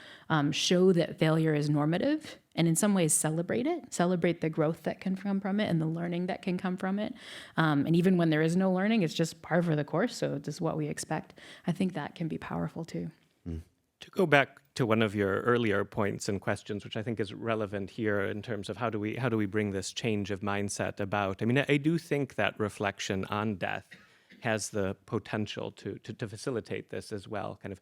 show that failure is normative, and in some ways celebrate the growth that can come from it and the learning that can come from it. And even when there is no learning, it's just par for the course, so it's just what we expect. I think that can be powerful too. To go back to one of your earlier points and questions, which I think is relevant here in terms of how do we bring this change of mindset about? I mean, I do think that reflection on death has the potential to facilitate this as well. Kind of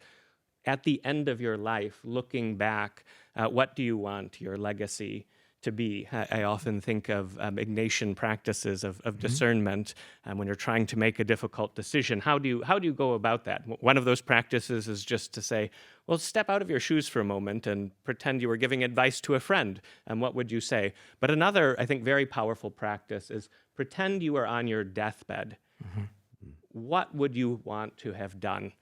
at the end of your life, looking back, what do you want your legacy to be? I often think of Ignatian practices of discernment when you're trying to make a difficult decision. How do you go about that? One of those practices is just to say, well, step out of your shoes for a moment and pretend you were giving advice to a friend. And what would you say? But another, I think, very powerful practice is pretend you are on your deathbed. What would you want to have done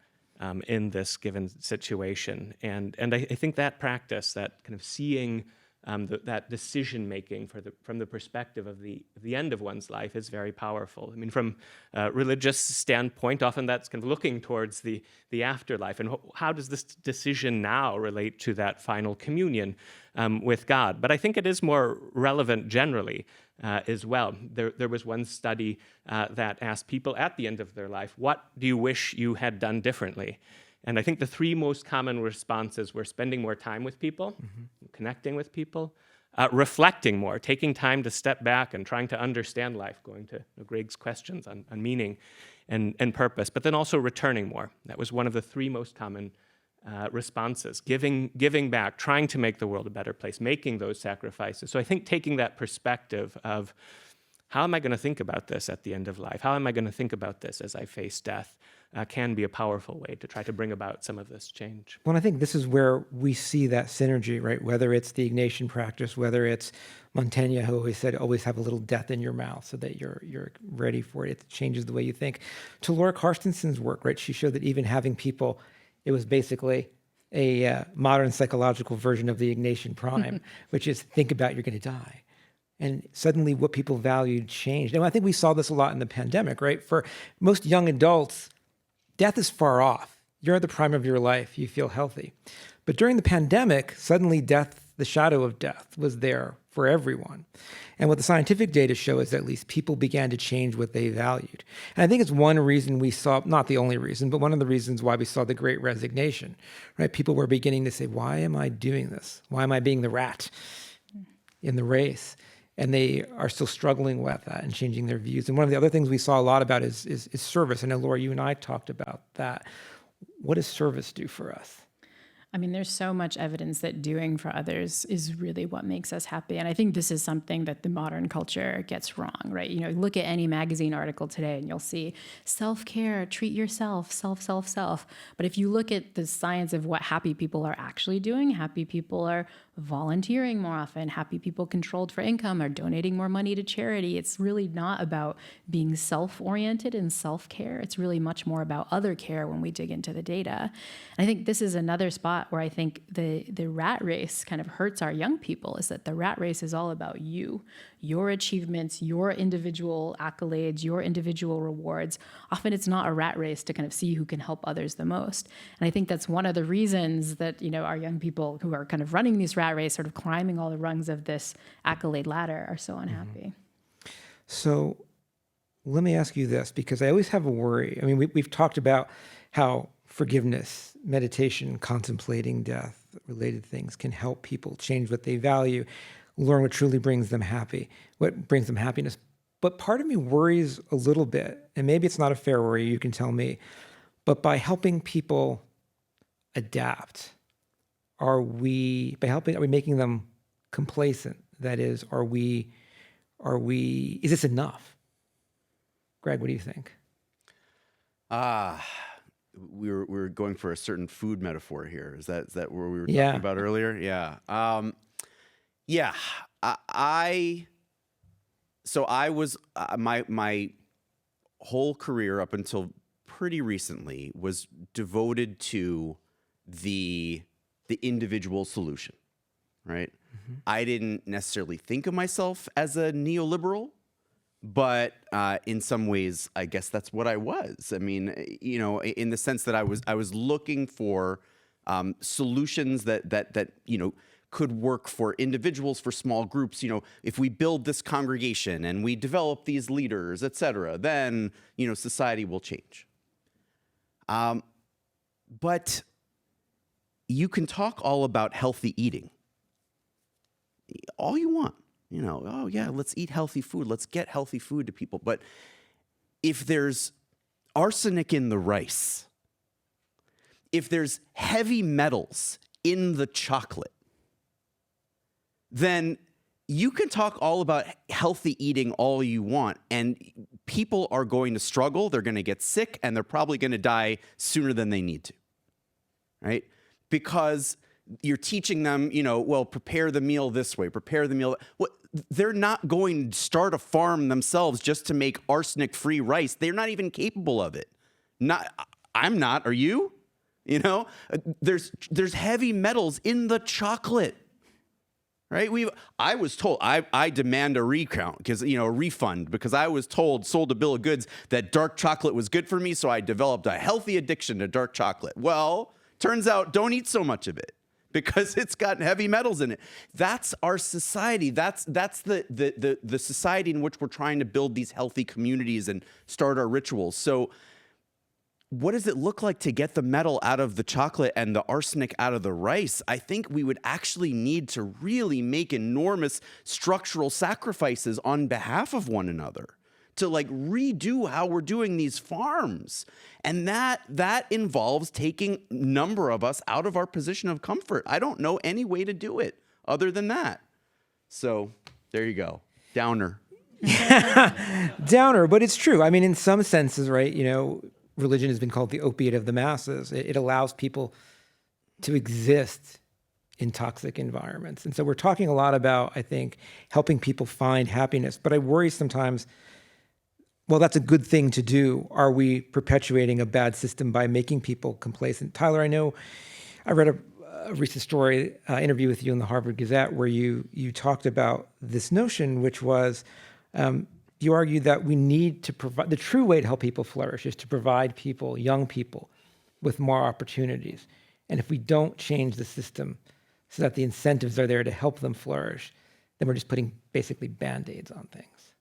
in this given situation? And I think that practice, that kind of seeing that decision making from the perspective of the end of one's life is very powerful. I mean, from a religious standpoint, often that's kind of looking towards the afterlife, and how does this decision now relate to that final communion with God? But I think it is more relevant generally as well. There was one study that asked people at the end of their life, what do you wish you had done differently? And I think the three most common responses were spending more time with people, connecting with people, reflecting more, taking time to step back and trying to understand life, going to Greg's questions on meaning and purpose, but then also returning more. That was one of the three most common responses, giving back, trying to make the world a better place, making those sacrifices. So I think taking that perspective of how am I going to think about this at the end of life? How am I going to think about this as I face death? Can be a powerful way to try to bring about some of this change. Well, I think this is where we see that synergy, right? Whether it's the Ignatian practice, whether it's Montaigne, who always said, always have a little death in your mouth so that you're ready for it. It changes the way you think. To Laura Carstenson's work, right? She showed that even having people, it was basically a modern psychological version of the Ignatian prime, which is think about you're going to die. And suddenly what people valued changed. And I think we saw this a lot in the pandemic, right? For most young adults, death is far off. You're at the prime of your life. You feel healthy. But during the pandemic, suddenly death, the shadow of death, was there for everyone. And what the scientific data show is that at least people began to change what they valued. And I think it's one reason we saw, not the only reason, but one of the reasons why we saw the Great Resignation, right? People were beginning to say, why am I doing this? Why am I being the rat in the race? And they are still struggling with that and changing their views. And one of the other things we saw a lot about is service. I know, Laura, you and I talked about that. What does service do for us? I mean, there's so much evidence that doing for others is really what makes us happy. And I think this is something that the modern culture gets wrong, right? You know, look at any magazine article today and you'll see self-care, treat yourself, self. But if you look at the science of what happy people are actually doing, happy people are volunteering more often, happy people controlled for income are donating more money to charity. It's really not about being self-oriented and self-care. It's really much more about other care when we dig into the data. And I think this is another spot where I think the rat race kind of hurts our young people, is that the rat race is all about you, your achievements, your individual accolades, your individual rewards. Often it's not a rat race to kind of see who can help others the most. And I think that's one of the reasons that, you know, our young people who are kind of running these rat race, sort of climbing all the rungs of this accolade ladder, are so unhappy. So let me ask you this, because I always have a worry. I mean, we've talked about how forgiveness, meditation, contemplating death, related things can help people change what they value, learn what truly brings them happy, what brings them happiness. But part of me worries a little bit, and maybe it's not a fair worry, you can tell me, but by helping people adapt, are we making them complacent? That is, is this enough? Greg, what do you think? We were going for a certain food metaphor here. Is that what we were talking about earlier? Yeah. So I was my whole career up until pretty recently was devoted to the individual solution, right? Mm-hmm. I didn't necessarily think of myself as a neoliberal, but in some ways, I guess that's what I was. I mean, you know, in the sense that I was looking for solutions that you know could work for individuals, for small groups. You know, if we build this congregation and we develop these leaders, et cetera, then you know society will change. But you can talk all about healthy eating, all you want. You know, oh yeah, let's eat healthy food. Let's get healthy food to people. But if there's arsenic in the rice, if there's heavy metals in the chocolate, then you can talk all about healthy eating all you want, and people are going to struggle. They're going to get sick, and they're probably going to die sooner than they need to, right? Because you're teaching them, you know, well, prepare the meal this way, prepare the meal. Well, they're not going to start a farm themselves just to make arsenic-free rice. They're not even capable of it. I'm not. Are you? You know, there's heavy metals in the chocolate. right? I was told, I demand a recount because, a refund, because I was sold a bill of goods that dark chocolate was good for me. So I developed a healthy addiction to dark chocolate. Well, turns out don't eat so much of it because it's got heavy metals in it. That's our society. That's the society in which we're trying to build these healthy communities and start our rituals. So what does it look like to get the metal out of the chocolate and the arsenic out of the rice? I think we would actually need to really make enormous structural sacrifices on behalf of one another to redo how we're doing these farms. And that involves taking a number of us out of our position of comfort. I don't know any way to do it other than that. So there you go. Downer. Downer, but it's true. I mean, in some senses, right, religion has been called the opiate of the masses. It allows people to exist in toxic environments. And so we're talking a lot about, I think, helping people find happiness. But I worry sometimes, well, that's a good thing to do. Are we perpetuating a bad system by making people complacent? Tyler, I read a recent story, interview with you in the Harvard Gazette, where you talked about this notion, which was, you argued that we need to provide, the true way to help people flourish is to provide people, young people, with more opportunities. And if we don't change the system so that the incentives are there to help them flourish, then we're just putting basically Band-Aids on things.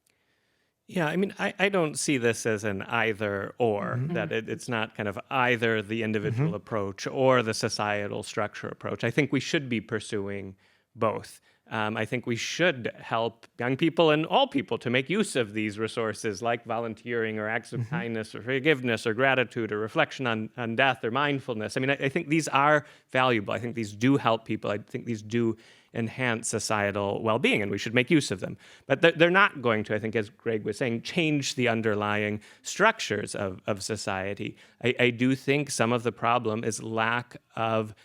Yeah, I mean, I don't see this as an either or, that it's not kind of either the individual approach or the societal structure approach. I think we should be pursuing both. I think we should help young people and all people to make use of these resources like volunteering or acts of kindness or forgiveness or gratitude or reflection on death or mindfulness. I mean, I think these are valuable. I think these do help people. I think these do enhance societal well-being, and we should make use of them. But they're not going to, I think, as Greg was saying, change the underlying structures of society. I do think some of the problem is lack of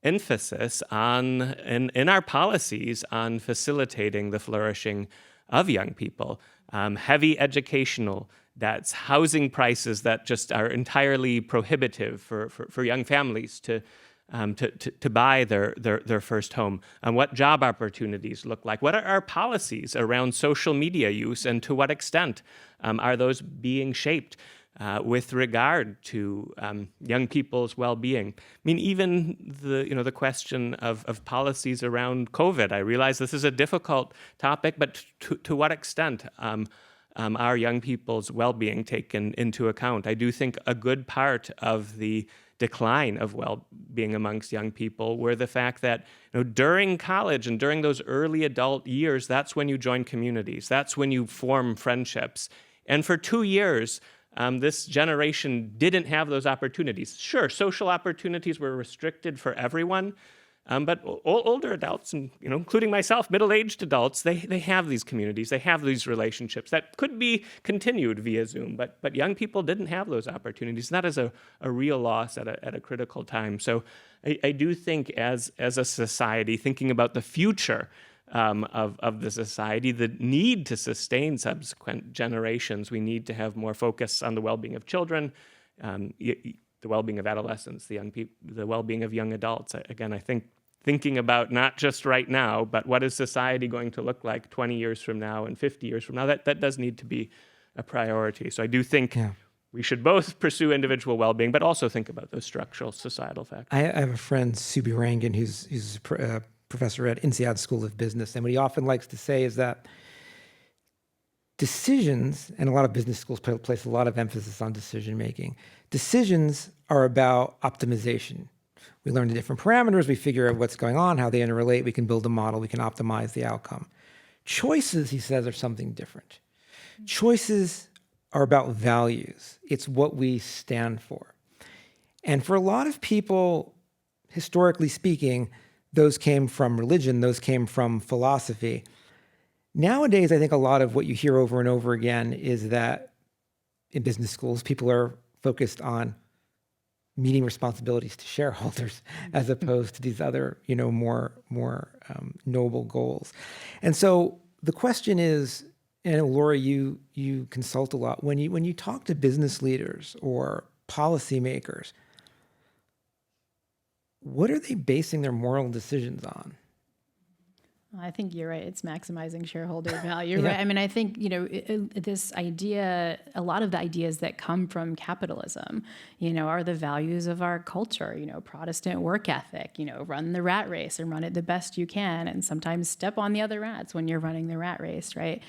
emphasis in our policies on facilitating the flourishing of young people. Heavy educational debts, housing prices that just are entirely prohibitive for young families to buy their first home, and what job opportunities look like. What are our policies around social media use, and to what extent are those being shaped with regard to young people's well-being? I mean, even the question of policies around COVID. I realize this is a difficult topic, but to what extent are young people's well-being taken into account? I do think a good part of the decline of well-being amongst young people were the fact that during college and during those early adult years, that's when you join communities. That's when you form friendships. And for 2 years, this generation didn't have those opportunities. Sure, social opportunities were restricted for everyone, but older adults, and including myself, middle-aged adults, they have these communities, they have these relationships that could be continued via Zoom. But young people didn't have those opportunities. That is a real loss at a critical time. So I do think, as a society, thinking about the future of the society, the need to sustain subsequent generations, we need to have more focus on the well-being of children, the well-being of adolescents, the well-being of young adults. Again, I think thinking about not just right now, but what is society going to look like 20 years from now and 50 years from now, that does need to be a priority. So I do think we should both pursue individual well-being, but also think about those structural societal factors. I have a friend, Subi Rangan, who's a professor at INSEAD School of Business, and what he often likes to say is that decisions, and a lot of business schools place a lot of emphasis on decision-making, decisions are about optimization. We learn the different parameters, we figure out what's going on, how they interrelate, we can build a model, we can optimize the outcome. Choices, he says, are something different. Choices are about values. It's what we stand for. And for a lot of people, historically speaking, those came from religion, those came from philosophy. Nowadays, I think a lot of what you hear over and over again is that in business schools, people are focused on meeting responsibilities to shareholders as opposed to these other, more noble goals. And so the question is, and Laura, you consult a lot. When you talk to business leaders or policymakers, what are they basing their moral decisions on? I think you're right. It's maximizing shareholder value, right? I mean, I think, this idea, a lot of the ideas that come from capitalism, are the values of our culture, Protestant work ethic, run the rat race and run it the best you can. And sometimes step on the other rats when you're running the rat race, right?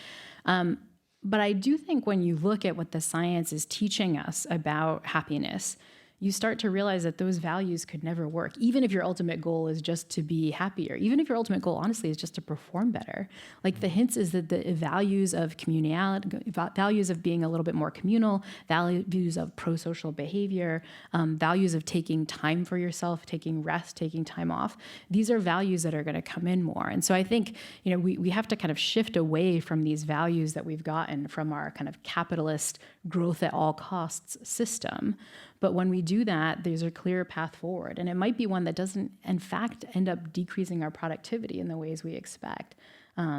But I do think when you look at what the science is teaching us about happiness, you start to realize that those values could never work, even if your ultimate goal is just to be happier, even if your ultimate goal, honestly, is just to perform better. Like the hints is that the values of communality, values of being a little bit more communal, values of pro-social behavior, values of taking time for yourself, taking rest, taking time off, these are values that are going to come in more. And so I think, we have to kind of shift away from these values that we've gotten from our kind of capitalist growth at all costs system. But when we do that, there's a clear path forward. And it might be one that doesn't, in fact, end up decreasing our productivity in the ways we expect.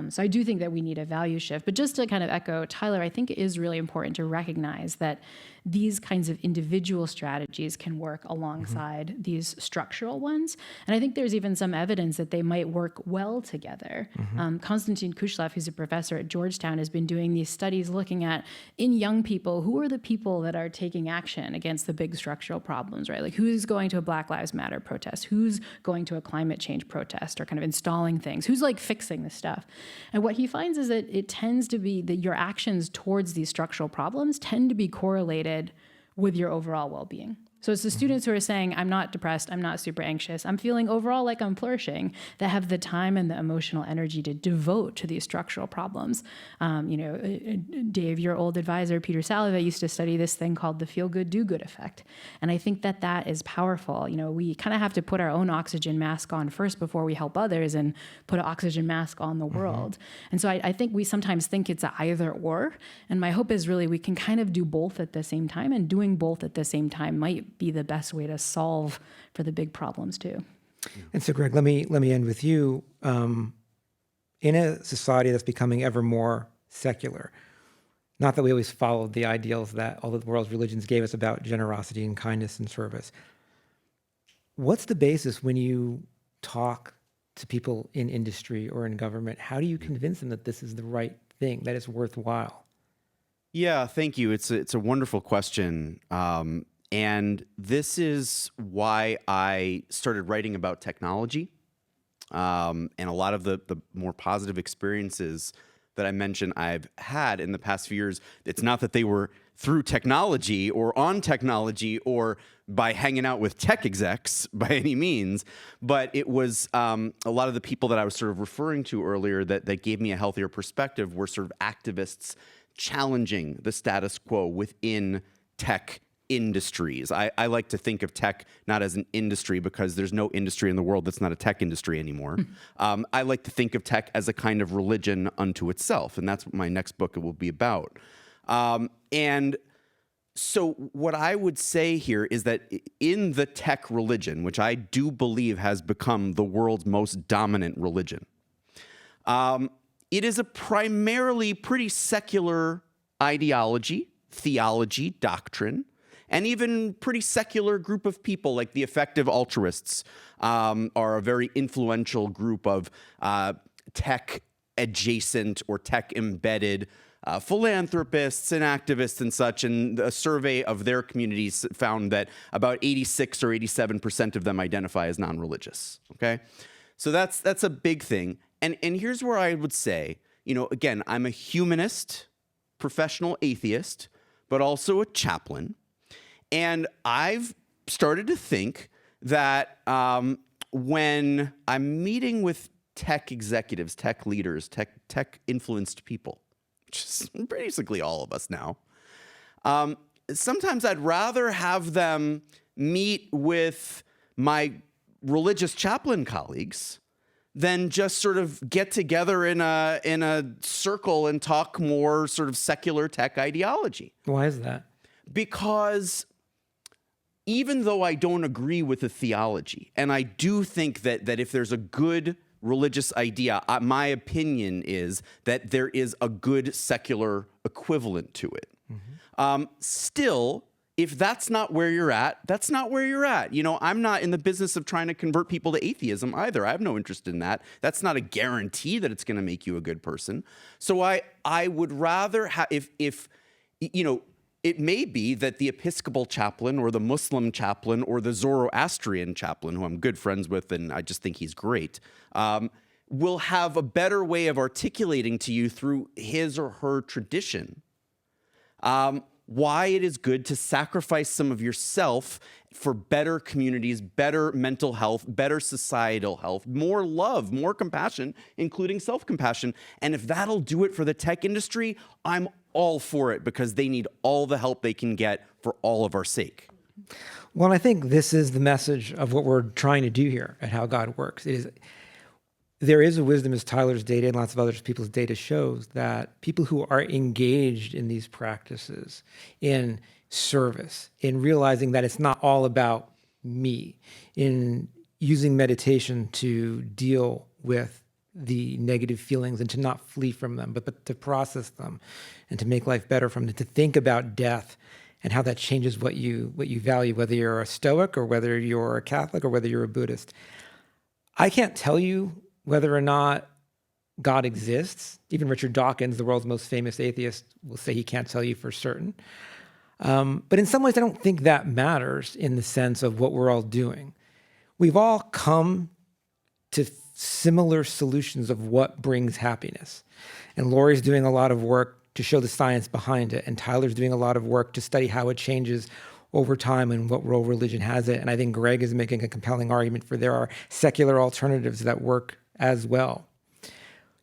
So I do think that we need a value shift. But just to kind of echo Tyler, I think it is really important to recognize that these kinds of individual strategies can work alongside these structural ones. And I think there's even some evidence that they might work well together. Konstantin Kushlev, who's a professor at Georgetown, has been doing these studies looking at, in young people, who are the people that are taking action against the big structural problems, right? Like who's going to a Black Lives Matter protest? Who's going to a climate change protest or kind of installing things? Who's like fixing this stuff? And what he finds is that it tends to be that your actions towards these structural problems tend to be correlated with your overall well-being. So it's the students who are saying, I'm not depressed, I'm not super anxious, I'm feeling overall like I'm flourishing, that have the time and the emotional energy to devote to these structural problems. Dave, your old advisor, Peter Salva, used to study this thing called the feel-good, do-good effect. And I think that that is powerful. We kind of have to put our own oxygen mask on first before we help others and put an oxygen mask on the world. And so I think we sometimes think it's a either or. And my hope is really we can kind of do both at the same time, and doing both at the same time might be the best way to solve for the big problems too. And so, Greg, let me end with you. In a society that's becoming ever more secular, not that we always followed the ideals that all of the world's religions gave us about generosity and kindness and service, what's the basis when you talk to people in industry or in government? How do you convince them that this is the right thing, that it's worthwhile? Yeah, thank you. It's a wonderful question. And this is why I started writing about technology. And a lot of the more positive experiences that I mentioned I've had in the past few years, it's not that they were through technology or on technology or by hanging out with tech execs by any means, but it was a lot of the people that I was sort of referring to earlier that gave me a healthier perspective were sort of activists challenging the status quo within tech industries. I like to think of tech not as an industry because there's no industry in the world that's not a tech industry anymore. I like to think of tech as a kind of religion unto itself, and that's what my next book will be about. And so what I would say here is that in the tech religion, which I do believe has become the world's most dominant religion, it is a primarily pretty secular ideology, theology, doctrine, and even pretty secular group of people. Like the effective altruists are a very influential group of tech adjacent or tech embedded philanthropists and activists and such. And a survey of their communities found that about 86 or 87% of them identify as non-religious. Okay, so that's a big thing. And here's where I would say, again, I'm a humanist, professional atheist, but also a chaplain. And I've started to think that when I'm meeting with tech executives, tech leaders, tech influenced people, which is basically all of us now, sometimes I'd rather have them meet with my religious chaplain colleagues than just sort of get together in a circle and talk more sort of secular tech ideology. Why is that? Because even though I don't agree with the theology, and I do think that if there's a good religious idea, my opinion is that there is a good secular equivalent to it. Still, if that's not where you're at, that's not where you're at. You know, I'm not in the business of trying to convert people to atheism either. I have no interest in that. That's not a guarantee that it's going to make you a good person. So I would rather have, if you know, it may be that the Episcopal chaplain or the Muslim chaplain or the Zoroastrian chaplain, who I'm good friends with and I just think he's great, will have a better way of articulating to you through his or her tradition why it is good to sacrifice some of yourself for better communities, better mental health, better societal health, more love, more compassion, including self-compassion. And if that'll do it for the tech industry, I'm all for it, because they need all the help they can get for all of our sake. Well, I think this is the message of what we're trying to do here at How God Works. There is a wisdom, as Tyler's data and lots of other people's data shows, that people who are engaged in these practices, in service, in realizing that it's not all about me, in using meditation to deal with the negative feelings and to not flee from them, but to process them and to make life better from them, to think about death and how that changes what you value, whether you're a Stoic or whether you're a Catholic or whether you're a Buddhist. I can't tell you whether or not God exists. Even Richard Dawkins, the world's most famous atheist, will say he can't tell you for certain. But in some ways, I don't think that matters in the sense of what we're all doing. We've all come to similar solutions of what brings happiness. And Lori's doing a lot of work to show the science behind it. And Tyler's doing a lot of work to study how it changes over time and what role religion has it. And I think Greg is making a compelling argument for there are secular alternatives that work as well.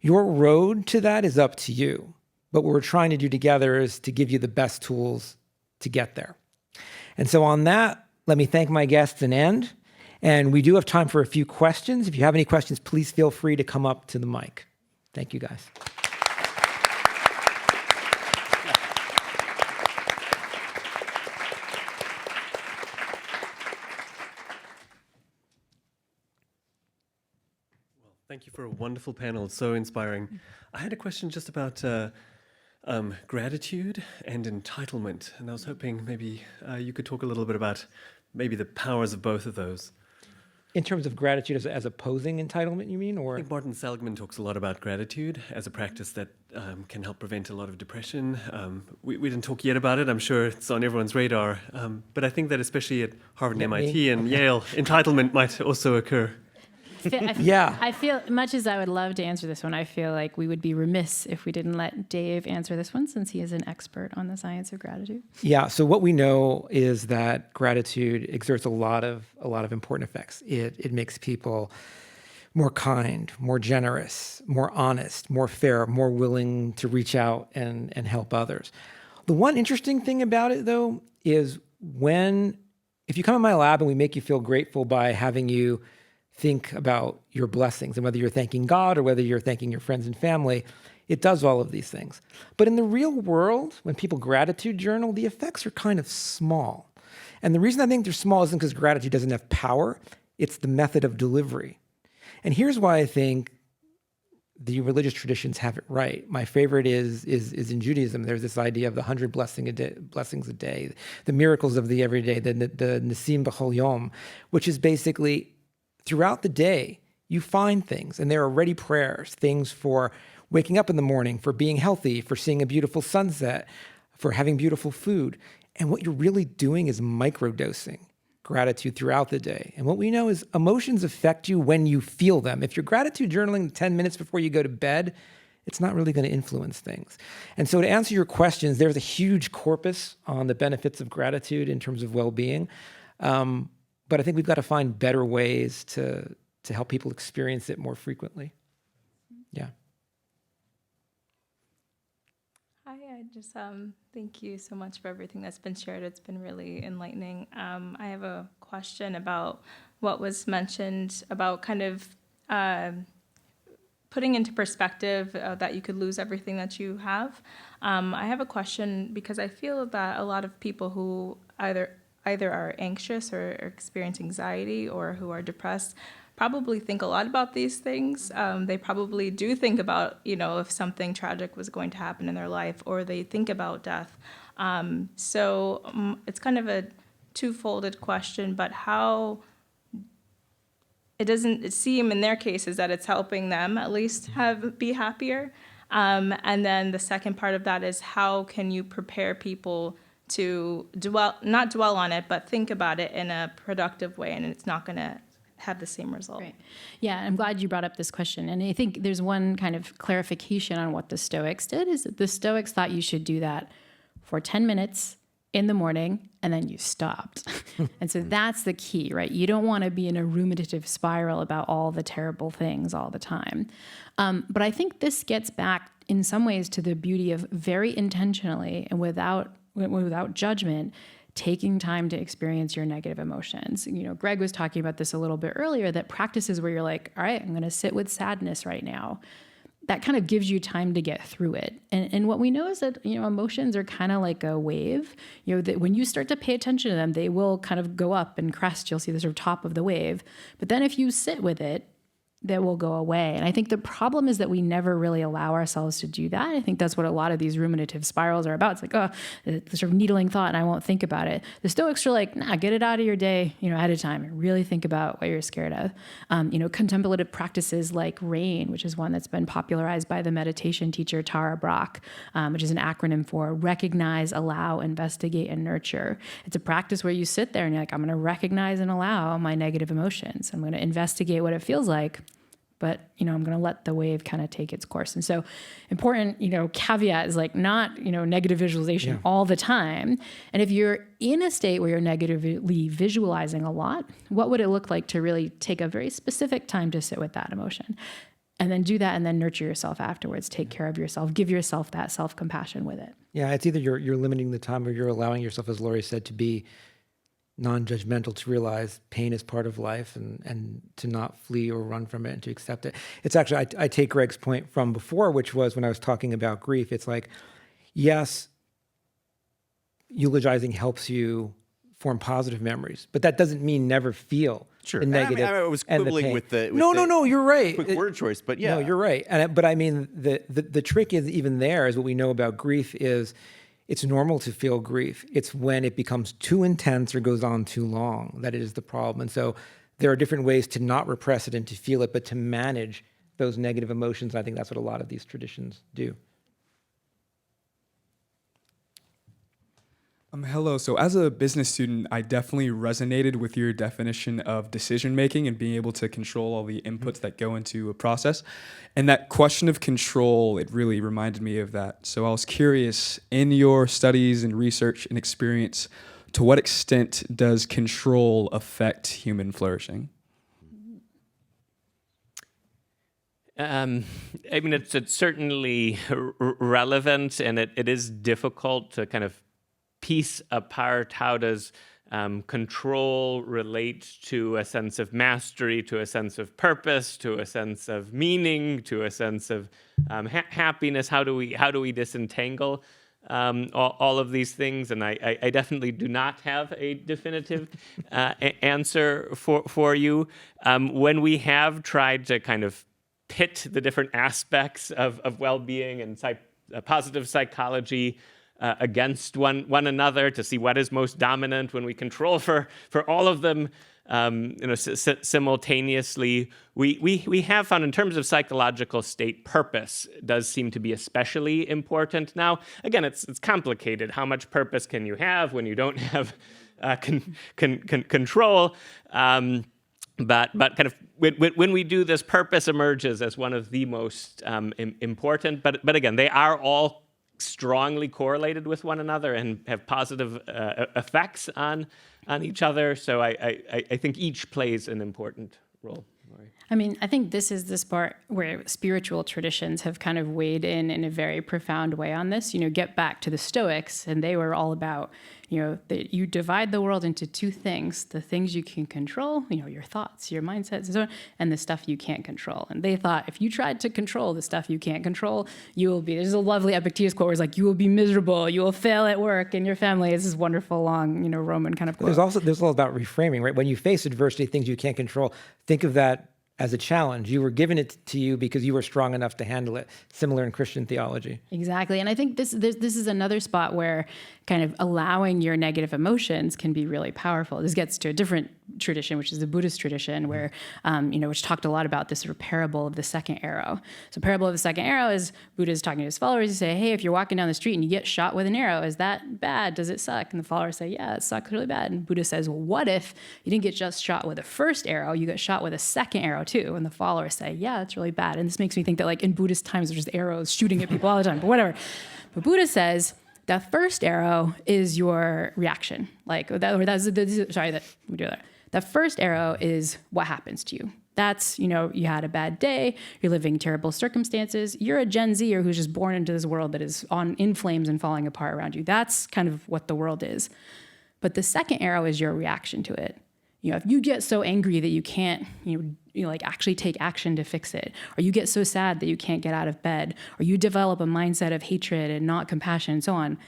Your road to that is up to you. But what we're trying to do together is to give you the best tools to get there. And so on that, let me thank my guests and end. And we do have time for a few questions. If you have any questions, please feel free to come up to the mic. Thank you, guys. Thank you for a wonderful panel, so inspiring. I had a question just about gratitude and entitlement, and I was hoping maybe you could talk a little bit about maybe the powers of both of those. In terms of gratitude as opposing entitlement, you mean? Or I think Martin Seligman talks a lot about gratitude as a practice that can help prevent a lot of depression. We didn't talk yet about it. I'm sure it's on everyone's radar. But I think that especially at Harvard and MIT and Yale, entitlement might also occur. I feel, much as I would love to answer this one, I feel like we would be remiss if we didn't let Dave answer this one, since he is an expert on the science of gratitude. Yeah, so what we know is that gratitude exerts a lot of important effects. It makes people more kind, more generous, more honest, more fair, more willing to reach out and help others. The one interesting thing about it, though, is if you come in my lab and we make you feel grateful by having you think about your blessings and whether you're thanking God or whether you're thanking your friends and family, it does all of these things. But in the real world, when people gratitude journal, the effects are kind of small. And the reason I think they're small isn't because gratitude doesn't have power, it's the method of delivery. And here's why I think the religious traditions have it right. My favorite is in Judaism. There's this idea of the 100 blessings a day, the miracles of the everyday, the Nisim B'chol Yom, which is basically throughout the day, you find things, and there are ready prayers, things for waking up in the morning, for being healthy, for seeing a beautiful sunset, for having beautiful food. And what you're really doing is microdosing gratitude throughout the day. And what we know is emotions affect you when you feel them. If you're gratitude journaling 10 minutes before you go to bed, it's not really going to influence things. And so to answer your questions, there's a huge corpus on the benefits of gratitude in terms of well-being. But I think we've got to find better ways to help people experience it more frequently. Yeah. Hi, I just thank you so much for everything that's been shared. It's been really enlightening. I have a question about what was mentioned about kind of putting into perspective that you could lose everything that you have. I have a question because I feel that a lot of people who either either are anxious or experience anxiety or who are depressed probably think a lot about these things. They probably do think about, if something tragic was going to happen in their life, or they think about death. So it's kind of a two-folded question, but how it doesn't seem in their cases that it's helping them at least be happier. And then the second part of that is how can you prepare people to not dwell on it, but think about it in a productive way, and it's not going to have the same result. Right. Yeah, I'm glad you brought up this question. And I think there's one kind of clarification on what the Stoics did, is that the Stoics thought you should do that for 10 minutes in the morning, and then you stopped. And so that's the key, right? You don't want to be in a ruminative spiral about all the terrible things all the time. But I think this gets back in some ways to the beauty of very intentionally and without judgment, taking time to experience your negative emotions. Greg was talking about this a little bit earlier, that practices where you're like, all right, I'm going to sit with sadness right now. That kind of gives you time to get through it. And what we know is that, emotions are kind of like a wave. That when you start to pay attention to them, they will kind of go up and crest. You'll see the sort of top of the wave. But then if you sit with it, that will go away. And I think the problem is that we never really allow ourselves to do that. I think that's what a lot of these ruminative spirals are about. It's like, the sort of needling thought, and I won't think about it. The Stoics are like, nah, get it out of your day, ahead of time, and really think about what you're scared of. Contemplative practices like RAIN, which is one that's been popularized by the meditation teacher Tara Brach, which is an acronym for recognize, allow, investigate, and nurture. It's a practice where you sit there and you're like, I'm going to recognize and allow my negative emotions. I'm going to investigate what it feels like. But, I'm going to let the wave kind of take its course. And so important, caveat is like not, negative visualization all the time. And if you're in a state where you're negatively visualizing a lot, what would it look like to really take a very specific time to sit with that emotion? And then do that and then nurture yourself afterwards. Take care of yourself. Give yourself that self-compassion with it. Yeah, it's either you're limiting the time or you're allowing yourself, as Lori said, to be non-judgmental, to realize pain is part of life and to not flee or run from it and to accept it. It's actually, I take Greg's point from before, which was when I was talking about grief. It's like, yes, eulogizing helps you form positive memories, but that doesn't mean never feel the negative. I was quibbling with the No, you're right. Quick word choice, but yeah. No, you're right. But I mean, the trick is even there is what we know about grief is it's normal to feel grief. It's when it becomes too intense or goes on too long that it is the problem. And so there are different ways to not repress it and to feel it, but to manage those negative emotions. And I think that's what a lot of these traditions do. Hello. So as a business student, I definitely resonated with your definition of decision making and being able to control all the inputs that go into a process. And that question of control, it really reminded me of that. So I was curious, in your studies and research and experience, to what extent does control affect human flourishing? It's certainly relevant, and it is difficult to kind of piece apart how does control relate to a sense of mastery, to a sense of purpose, to a sense of meaning, to a sense of happiness. How do we disentangle all of these things? And I definitely do not have a definitive answer for you. When we have tried to kind of pit the different aspects of well-being and positive psychology against one another to see what is most dominant, when we control for all of them simultaneously, we have found in terms of psychological state, purpose does seem to be especially important. Now, again, it's complicated. How much purpose can you have when you don't have control? But kind of when we do this, purpose emerges as one of the most important. But again, they are all strongly correlated with one another and have positive effects on each other. So I think each plays an important role. I mean, I think this is this part where spiritual traditions have kind of weighed in a very profound way on this. Get back to the Stoics, and they were all about, that you divide the world into two things: the things you can control, your thoughts, your mindsets, and so on, and the stuff you can't control. And they thought if you tried to control the stuff you can't control, you will be. There's a lovely Epictetus quote where it's like, you will be miserable, you will fail at work and your family. It's this wonderful, long, Roman kind of quote. There's all about reframing, right? When you face adversity, things you can't control, think of that as a challenge. You were given it to you because you were strong enough to handle it. Similar in Christian theology. Exactly. And I think this is another spot where kind of allowing your negative emotions can be really powerful. This gets to a different tradition, which is the Buddhist tradition, where, which talked a lot about this sort of parable of the second arrow. So parable of the second arrow is Buddha's talking to his followers. He say, hey, if you're walking down the street and you get shot with an arrow, is that bad? Does it suck? And the followers say, yeah, it sucks really bad. And Buddha says, well, what if you didn't get just shot with a first arrow, you get shot with a second arrow too? And the followers say, yeah, that's really bad. And this makes me think that like in Buddhist times, there's just arrows shooting at people all the time, but whatever. But Buddha says, the first arrow is your reaction. The first arrow is what happens to you. That's, you had a bad day, you're living terrible circumstances, you're a Gen Zer who's just born into this world that is in flames and falling apart around you. That's kind of what the world is. But the second arrow is your reaction to it. If you get so angry that you can't, actually take action to fix it, or you get so sad that you can't get out of bed, or you develop a mindset of hatred and not compassion and so on,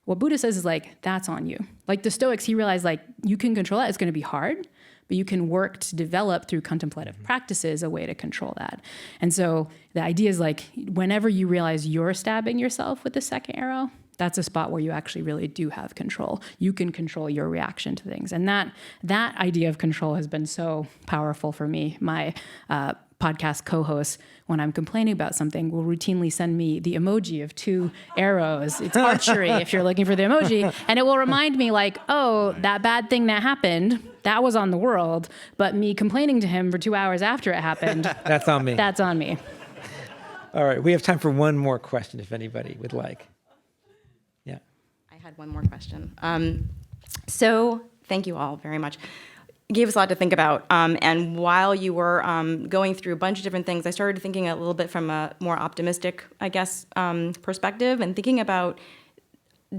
what Buddha says is like, that's on you. Like the Stoics, he realized like, you can control that. It's going to be hard, but you can work to develop through contemplative practices a way to control that. And so the idea is like, whenever you realize you're stabbing yourself with the second arrow, that's a spot where you actually really do have control. You can control your reaction to things. And that idea of control has been so powerful for me. My podcast co-hosts, when I'm complaining about something, will routinely send me the emoji of two arrows. It's archery if you're looking for the emoji. And it will remind me like, oh, that bad thing that happened, that was on the world. But me complaining to him for 2 hours after it happened, that's on me. That's on me. All right, we have time for one more question if anybody would like. I had one more question. So thank you all very much. It gave us a lot to think about. And while you were going through a bunch of different things, I started thinking a little bit from a more optimistic, I guess, perspective, and thinking about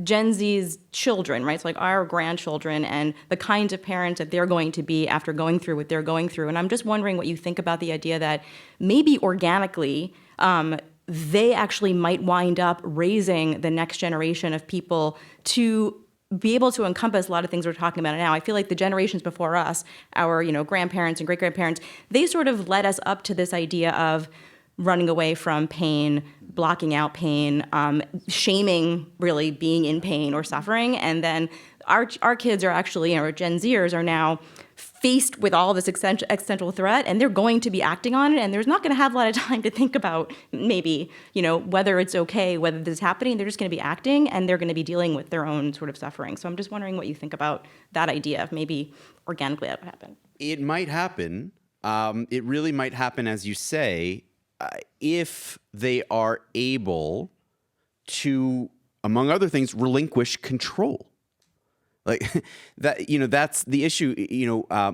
Gen Z's children, right? So like our grandchildren and the kinds of parents that they're going to be after going through what they're going through. And I'm just wondering what you think about the idea that maybe organically, they actually might wind up raising the next generation of people to be able to encompass a lot of things we're talking about now. I feel like the generations before us, our grandparents and great-grandparents, they sort of led us up to this idea of running away from pain, blocking out pain, shaming really being in pain or suffering. And then our kids are actually, our Gen Zers are now faced with all this existential threat, and they're going to be acting on it, and there's not going to have a lot of time to think about maybe, whether it's okay, whether this is happening. They're just going to be acting, and they're going to be dealing with their own sort of suffering. So I'm just wondering what you think about that idea of maybe organically that would happen. It might happen. It really might happen, as you say, if they are able to, among other things, relinquish control. Like that, that's the issue.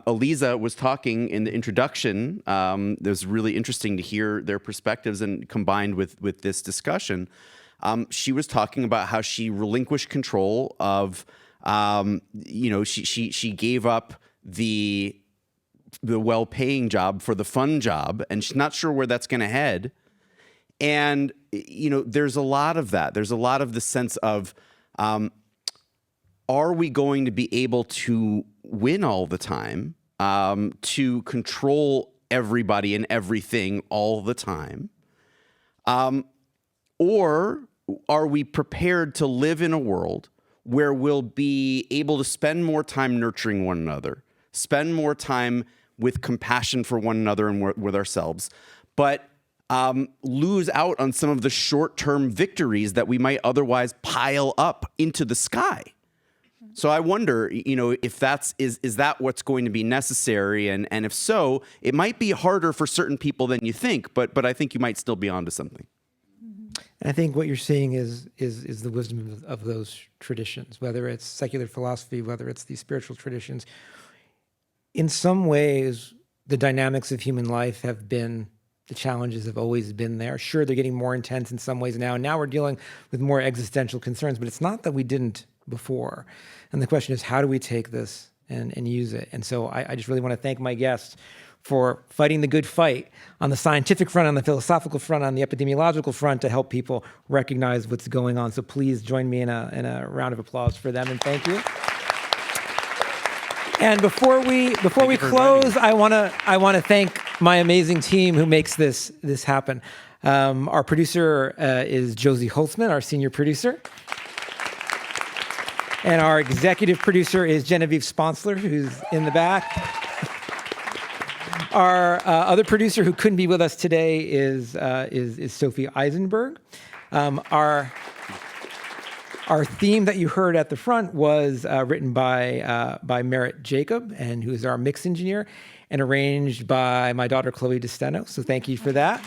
Eliza was talking in the introduction. It was really interesting to hear their perspectives, and combined with this discussion, she was talking about how she relinquished control of, she gave up the well-paying job for the fun job, and she's not sure where that's going to head. And there's a lot of that. There's a lot of the sense of, are we going to be able to win all the time, to control everybody and everything all the time? Or are we prepared to live in a world where we'll be able to spend more time nurturing one another, spend more time with compassion for one another and with ourselves, but lose out on some of the short-term victories that we might otherwise pile up into the sky? So I wonder, if is that what's going to be necessary, and if so, it might be harder for certain people than you think, but I think you might still be onto something. I think what you're seeing is the wisdom of those traditions, whether it's secular philosophy, whether it's these spiritual traditions. In some ways, the dynamics of human life the challenges have always been there. Sure, they're getting more intense in some ways now. Now we're dealing with more existential concerns, but it's not that we didn't before. And the question is, how do we take this and use it? And so I just really want to thank my guests for fighting the good fight on the scientific front, on the philosophical front, on the epidemiological front to help people recognize what's going on. So please join me in a round of applause for them, and thank you. And before we close, I want to thank my amazing team who makes this happen. Our producer is Josie Holtzman, our senior producer. And our executive producer is Genevieve Sponsler, who's in the back. Our other producer who couldn't be with us today is Sophie Eisenberg. Our theme that you heard at the front was written by Merritt Jacob, and who is our mix engineer, and arranged by my daughter Chloe DeSteno. So thank you for that.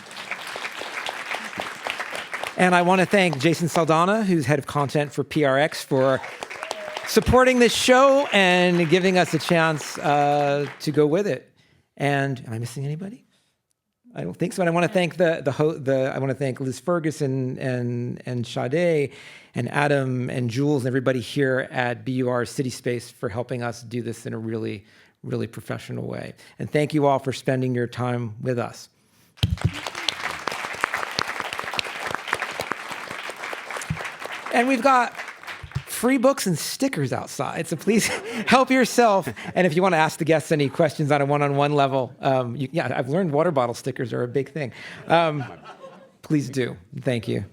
And I want to thank Jason Saldana, who's head of content for PRX, for supporting this show and giving us a chance to go with it. And am I missing anybody? I don't think so. And I want to thank I want to thank Liz Ferguson and Sade and Adam and Jules and everybody here at BUR Cityspace for helping us do this in a really, really professional way. And thank you all for spending your time with us. And we've got free books and stickers outside, so please help yourself. And if you want to ask the guests any questions on a one-on-one level, I've learned water bottle stickers are a big thing. Please do. Thank you.